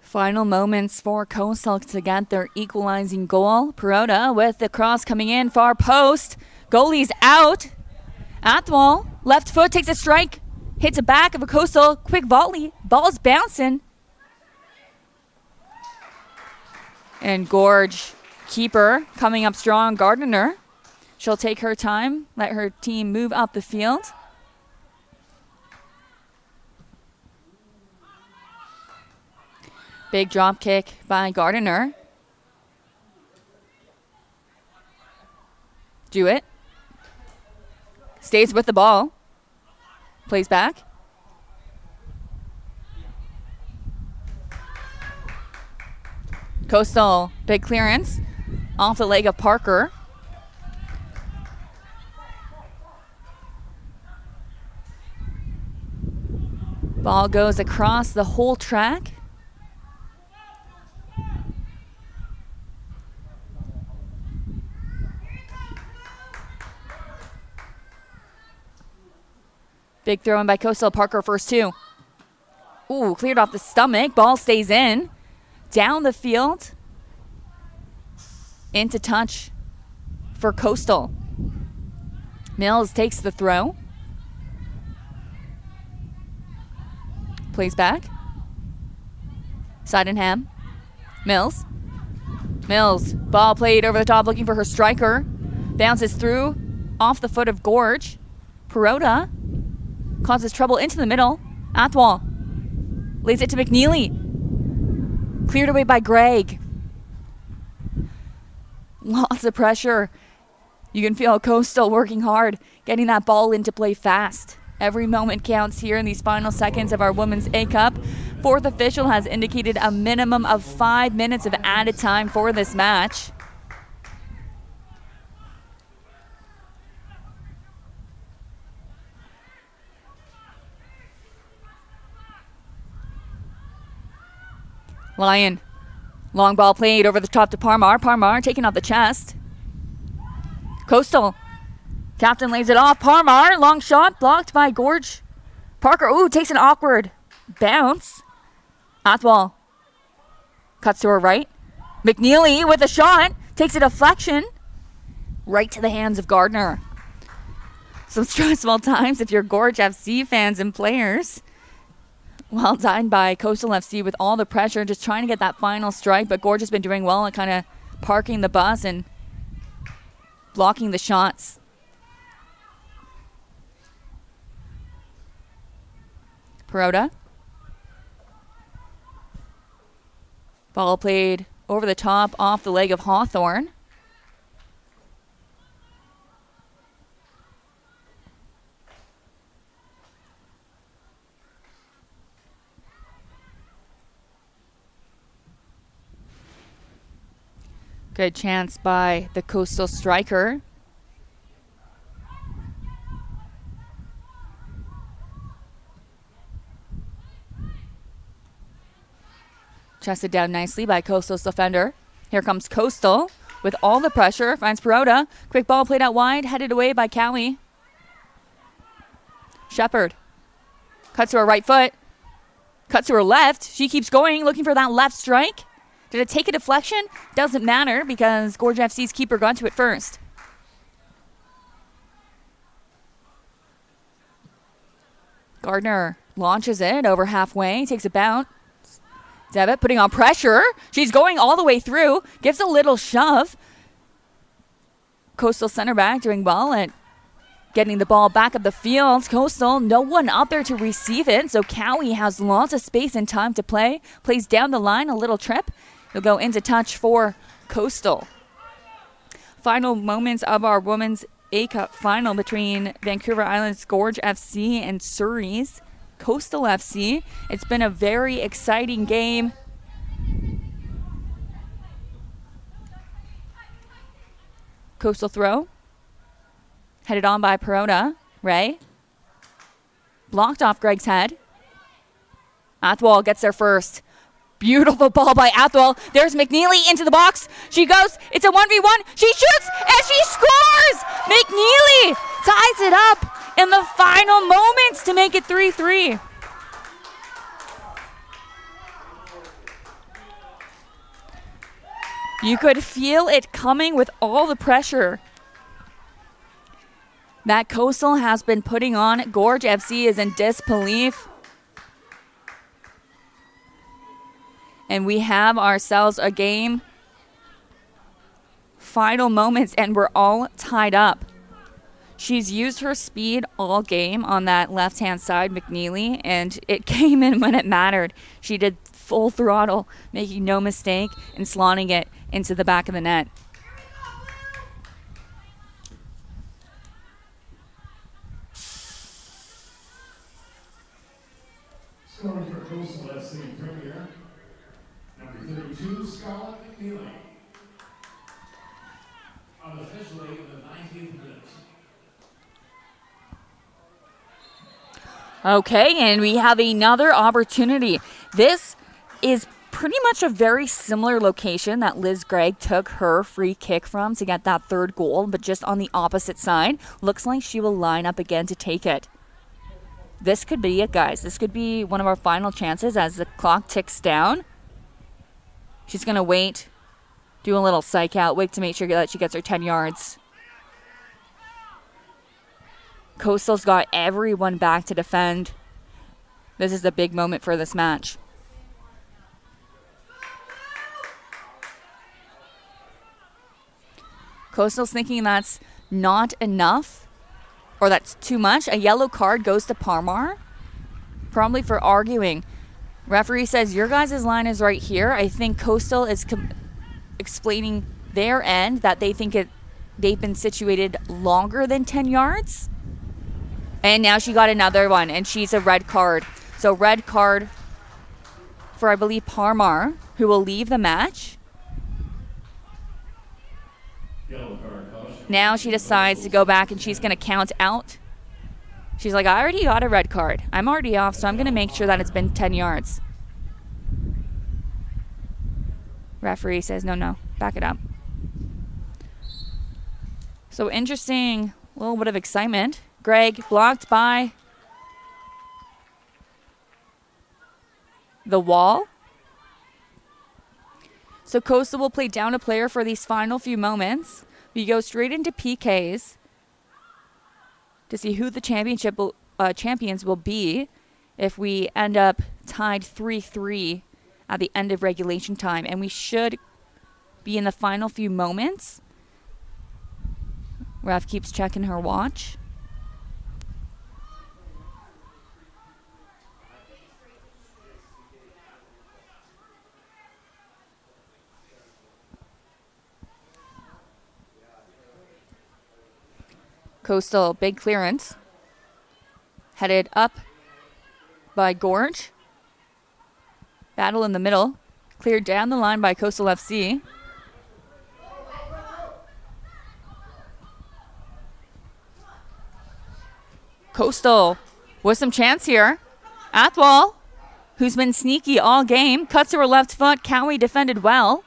B: Final moments for Coastal to get their equalizing goal. Perota with the cross coming in, far post. Goalie's out. Athwal, left foot, takes a strike. Hits the back of a Coastal. Quick volley. Ball's bouncing. And Gorge, keeper, coming up strong. Gardiner. She'll take her time, let her team move up the field. Big drop kick by Gardiner. Jewett stays with the ball. Plays back. Coastal, big clearance off the leg of Parker. Ball goes across the whole track. Big throw in by Coastal. Parker first two. Ooh, cleared off the stomach. Ball stays in. Down the field. Into touch for Coastal. Mills takes the throw. Plays back. Sydenham. Mills. Mills. Ball played over the top looking for her striker. Bounces through off the foot of Gorge. Perota causes trouble into the middle. Athwal lays it to McNeely. Cleared away by Gregg. Lots of pressure. You can feel Coastal working hard, getting that ball into play fast. Every moment counts here in these final seconds of our Women's A-Cup. Fourth official has indicated a minimum of 5 minutes of added time for this match. Lyon. Long ball played over the top to Parmar. Parmar taking off the chest. Coastal. Captain lays it off. Parmar. Long shot blocked by Gorge. Parker. Ooh, takes an awkward bounce. Athwal. Cuts to her right. McNeely with a shot. Takes a deflection. Right to the hands of Gardner. Some stressful times if you're Gorge FC fans and players. Well done by Coastal FC with all the pressure, just trying to get that final strike. But Gorge has been doing well at kind of parking the bus and blocking the shots. Perota. Ball played over the top off the leg of Hawthorne. Good chance by the Coastal striker. Chested down nicely by Coastal's defender. Here comes Coastal with all the pressure. Finds Perota. Quick ball played out wide. Headed away by Cowie. Shepard. Cuts to her right foot. Cuts to her left. She keeps going, looking for that left strike. Did it take a deflection? Doesn't matter because Gorge FC's keeper got to it first. Gardner launches it over halfway, takes a bounce. Devitt putting on pressure. She's going all the way through. Gives a little shove. Coastal center back doing well at getting the ball back up the field. Coastal, no one out there to receive it, so Cowie has lots of space and time to play. Plays down the line, a little trip. He'll go into touch for Coastal. Final moments of our Women's A-Cup final between Vancouver Island's Gorge FC and Surrey's Coastal FC. It's been a very exciting game. Coastal throw. Headed on by Perota. Ray. Blocked off Gregg's head. Athwal gets there first. Beautiful ball by Athwal. There's McNeely into the box. She goes. It's a 1v1. She shoots and she scores! McNeely ties it up in the final moments to make it 3-3. You could feel it coming with all the pressure that Coastal has been putting on. Gorge FC is in disbelief. And we have ourselves a game. Final moments, and we're all tied up. She's used her speed all game on that left-hand side, McNeely, and it came in when it mattered. She did full throttle, making no mistake, and slotting it into the back of the net.
A: Scoring for Coastal FC Premier, number 32, Scarlett McNeely. Unofficially in the 19th minute.
B: Okay, and we have another opportunity. This is pretty much a very similar location that Liz Gregg took her free kick from to get that third goal, but just on the opposite side. Looks like she will line up again to take it. This could be it, guys. This could be one of our final chances as the clock ticks down. She's going to wait, do a little psych out, wait to make sure that she gets her 10 yards. Coastal's got everyone back to defend. This is the big moment for this match. Coastal's thinking that's not enough, or that's too much. A yellow card goes to Parmar, probably for arguing. Referee says, your guys' line is right here. I think Coastal is explaining their end, that they think they've been situated longer than 10 yards. And now she got another one, and she's a red card. So red card for, I believe, Parmar, who will leave the match. Now she decides to go back, and she's going to count out. She's like, I already got a red card. I'm already off, so I'm going to make sure that it's been 10 yards. Referee says, no, back it up. So interesting, little bit of excitement. Gregg blocked by the wall. So Coastal will play down a player for these final few moments. We go straight into PKs to see who the champions will be if we end up tied 3-3 at the end of regulation time. And we should be in the final few moments. Ref keeps checking her watch. Coastal, big clearance. Headed up by Gorge. Battle in the middle. Cleared down the line by Coastal FC. Coastal with some chance here. Athwal, who's been sneaky all game, cuts to her left foot. Cowie defended well.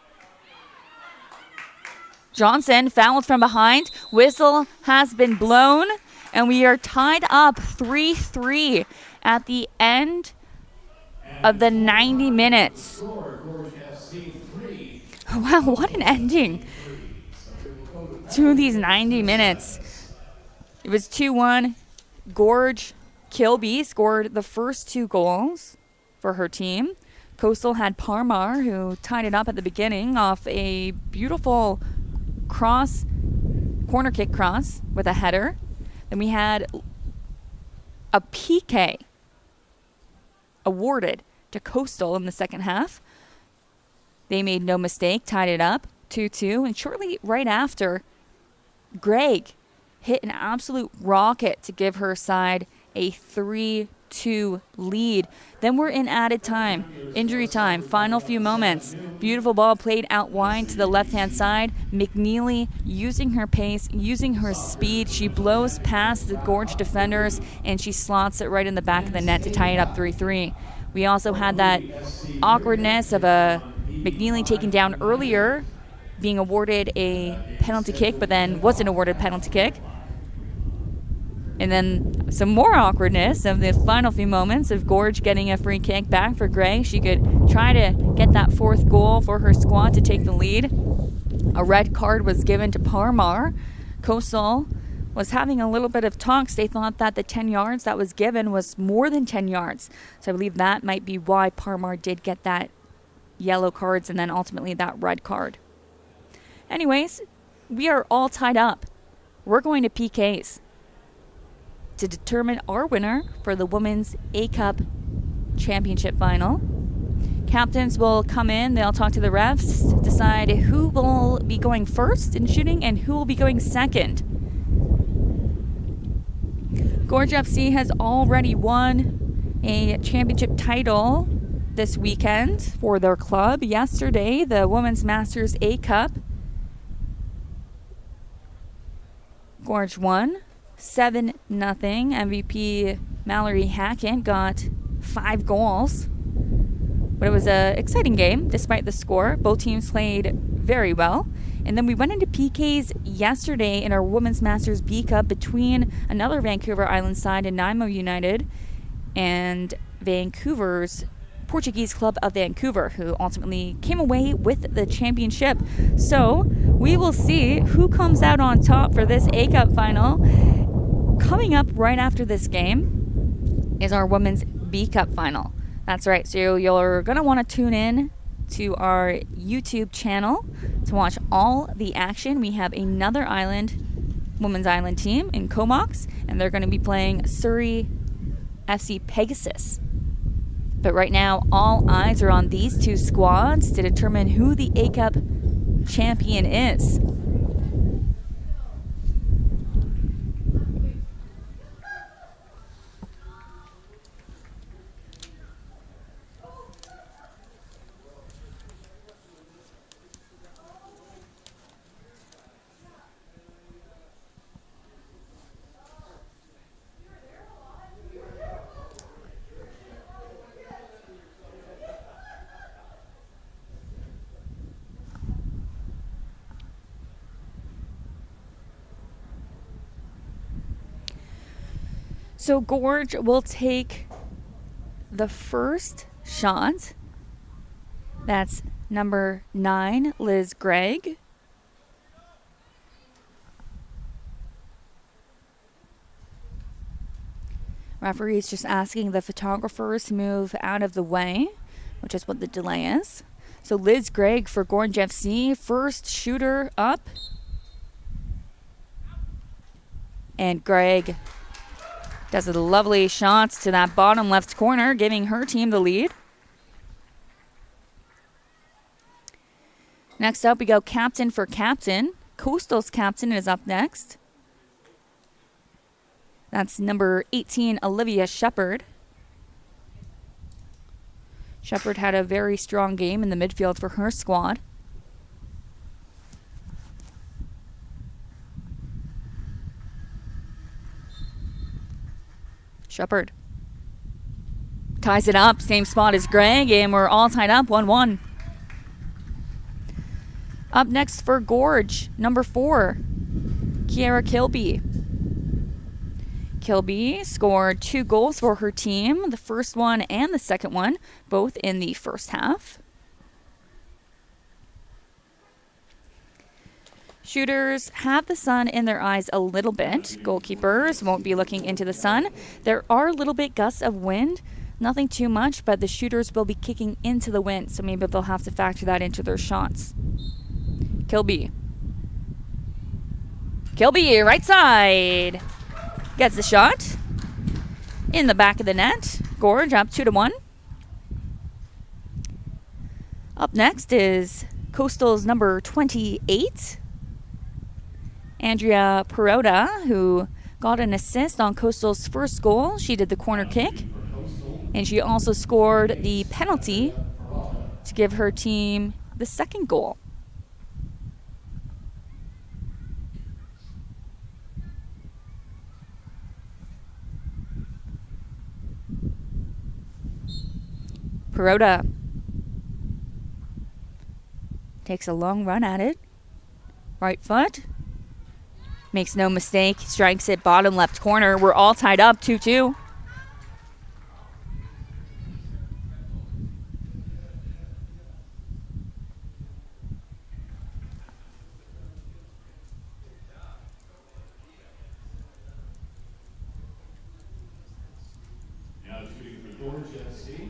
B: Johnson fouled from behind. Whistle has been blown, and we are tied up 3-3 at the end of the 90 minutes. Wow, what an ending to these 90 minutes. It was 2-1. Gorge Kilby scored the first 2 goals for her team. Coastal had Parmar, who tied it up at the beginning off a beautiful corner kick cross with a header. Then we had a PK awarded to Coastal in the second half. They made no mistake, tied it up 2-2, and shortly right after, Gregg hit an absolute rocket to give her side a 3-2 lead. Then we're in added time, injury time, final few moments. Beautiful ball played out wide to the left-hand side. McNeely using her pace, using her speed. She blows past the Gorge defenders, and she slots it right in the back of the net to tie it up 3-3. We also had that awkwardness of a McNeely taken down earlier, being awarded a penalty kick, but then wasn't awarded a penalty kick. And then some more awkwardness of the final few moments of Gorge getting a free kick back for Gregg. She could try to get that 4th goal for her squad to take the lead. A red card was given to Parmar. Coastal was having a little bit of talks. They thought that the 10 yards that was given was more than 10 yards. So I believe that might be why Parmar did get that yellow cards and then ultimately that red card. Anyways, we are all tied up. We're going to PKs to determine our winner for the Women's A-Cup Championship Final. Captains will come in, they'll talk to the refs, decide who will be going first in shooting and who will be going second. Gorge FC has already won a championship title this weekend for their club. Yesterday, the Women's Masters A-Cup. Gorge won 7-0. MVP Mallory Hackett got 5 goals. But it was an exciting game, despite the score. Both teams played very well. And then we went into PKs yesterday in our Women's Masters B Cup between another Vancouver Island side, Nanaimo United, and Vancouver's Portuguese Club of Vancouver, who ultimately came away with the championship. So we will see who comes out on top for this A Cup final. Coming up right after this game is our Women's B Cup final. That's right, so you're going to want to tune in to our YouTube channel to watch all the action. We have another Women's Island team in Comox, and they're going to be playing Surrey FC Pegasus. But right now, all eyes are on these 2 squads to determine who the A Cup champion is. So Gorge will take the first shot. That's number 9, Liz Gregg. Referee is just asking the photographers to move out of the way, which is what the delay is. So Liz Gregg for Gorge FC, first shooter up. And Gregg does a lovely shot to that bottom left corner, giving her team the lead. Next up, we go captain for captain. Coastal's captain is up next. That's number 18, Olivia Shepard. Shepard had a very strong game in the midfield for her squad. Shepard ties it up, same spot as Gregg, and we're all tied up, 1-1. Up next for Gorge, number 4, Kiara Kilby. Kilby scored 2 goals for her team, the first one and the second one, both in the first half. Shooters have the sun in their eyes a little bit. Goalkeepers won't be looking into the sun. There are little bit gusts of wind, nothing too much, but the shooters will be kicking into the wind, so maybe they'll have to factor that into their shots. Kilby, right side. Gets the shot. In the back of the net. Gorge up 2-1. Up next is Coastal's number 28. Andrea Perota, who got an assist on Coastal's first goal. She did the corner kick. And she also scored the penalty to give her team the second goal. Perota takes a long run at it. Right foot. Makes no mistake. Strikes it bottom left corner. We're all tied up, 2-2.
A: Now shooting for Gorge FC,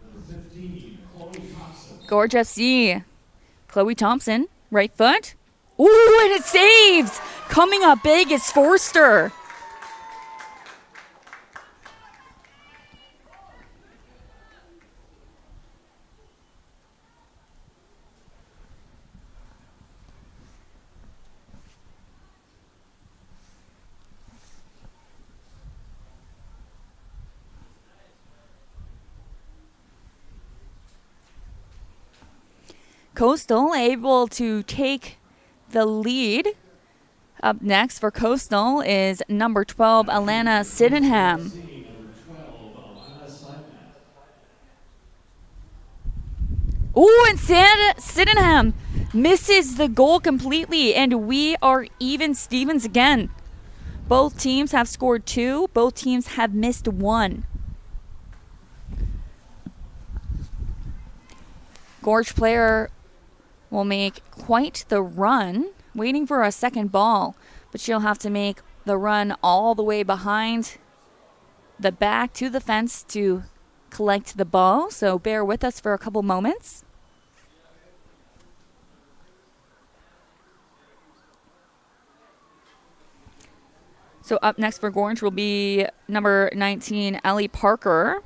A: number 15, Chloe Thompson.
B: Gorge FC. Chloe Thompson, right foot. Ooh, and it saves! Coming up big is Forster. Coastal able to take the lead. Up next for Coastal is number 12, Alana Sydenham. Oh, and Sydenham misses the goal completely, and we are even Stevens again. Both teams have scored 2. Both teams have missed 1. Gorge player will make quite the run, waiting for a second ball, but she'll have to make the run all the way behind the back to the fence to collect the ball, so bear with us for a couple moments. So up next for Gorge will be number 19, Ellie Parker.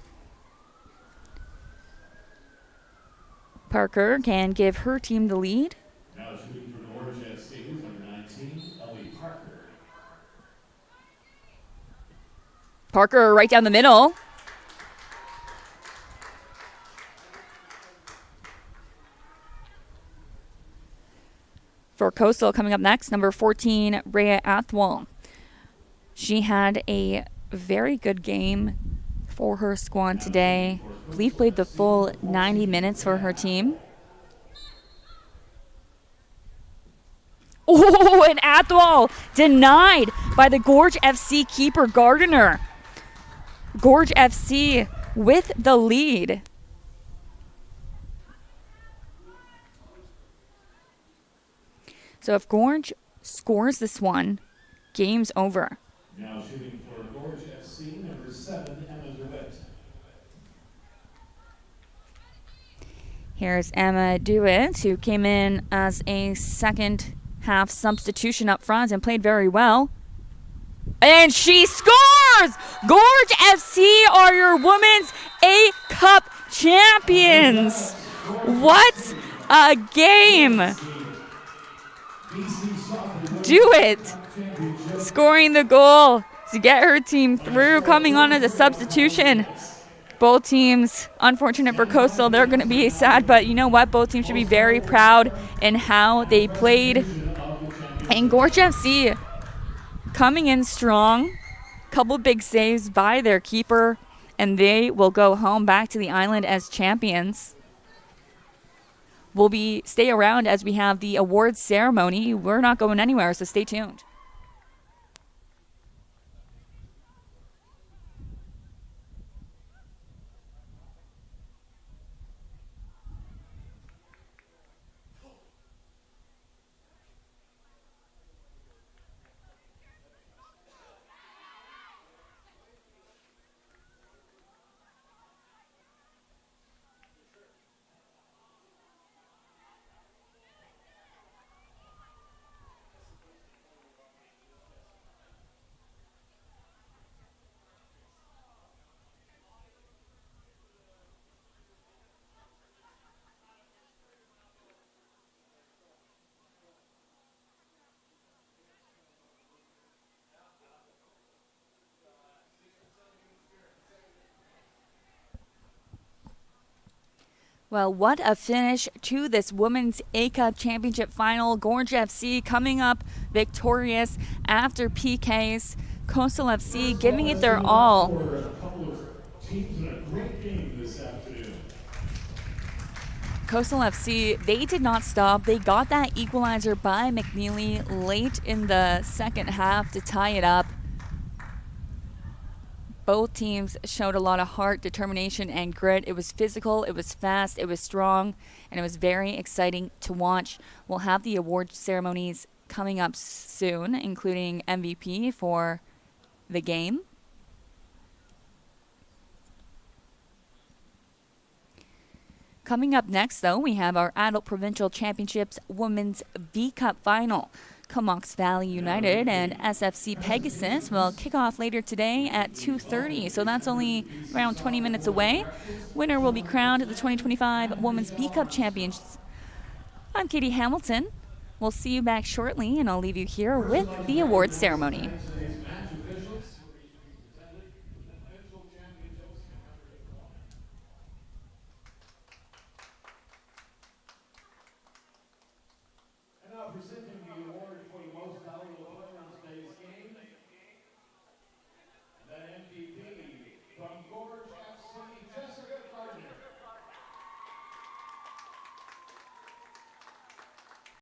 B: Parker can give her team the lead.
A: Now shooting for Gorge FC is number 19, Ellie Parker.
B: Parker right down the middle. For Coastal, coming up next, number 14, Rhea Athwal. She had a very good game for her squad today. I believe played the full 90 minutes for her team. Oh, and Athwal denied by the Gorge FC keeper Gardiner. Gorge FC with the lead. So if Gorge scores this one, game's over.
A: Now shooting for Gorge FC, number 7, Emma DeWitt.
B: Here's Emma DeWitt, who came in as a second half substitution up front and played very well. And she scores! Gorge FC are your Women's A-Cup champions. What a game! DeWitt scoring the goal to get her team through, coming on as a substitution. Both teams, unfortunate for Coastal, they're going to be sad, but you know what? Both teams should be very proud in how they played. And Gorge FC coming in strong. Couple big saves by their keeper, and they will go home back to the island as champions. We'll stay around as we have the awards ceremony. We're not going anywhere, so stay tuned. Well, what a finish to this Women's A-Cup Championship final. Gorge FC coming up victorious after PKs. Coastal FC giving it their all. Coastal FC, they did not stop. They got that equalizer by McNeely late in the second half to tie it up. Both teams showed a lot of heart, determination, and grit. It was physical, it was fast, it was strong, and it was very exciting to watch. We'll have the award ceremonies coming up soon, including MVP for the game. Coming up next, though, we have our Adult Provincial Championships Women's B-Cup Final. Comox Valley United and SFC Pegasus will kick off later today at 2:30, so that's only around 20 minutes away. Winner will be crowned the 2025 Women's B-Cup Champions. I'm Katie Hamilton. We'll see you back shortly, and I'll leave you here with the awards ceremony.
A: Presenting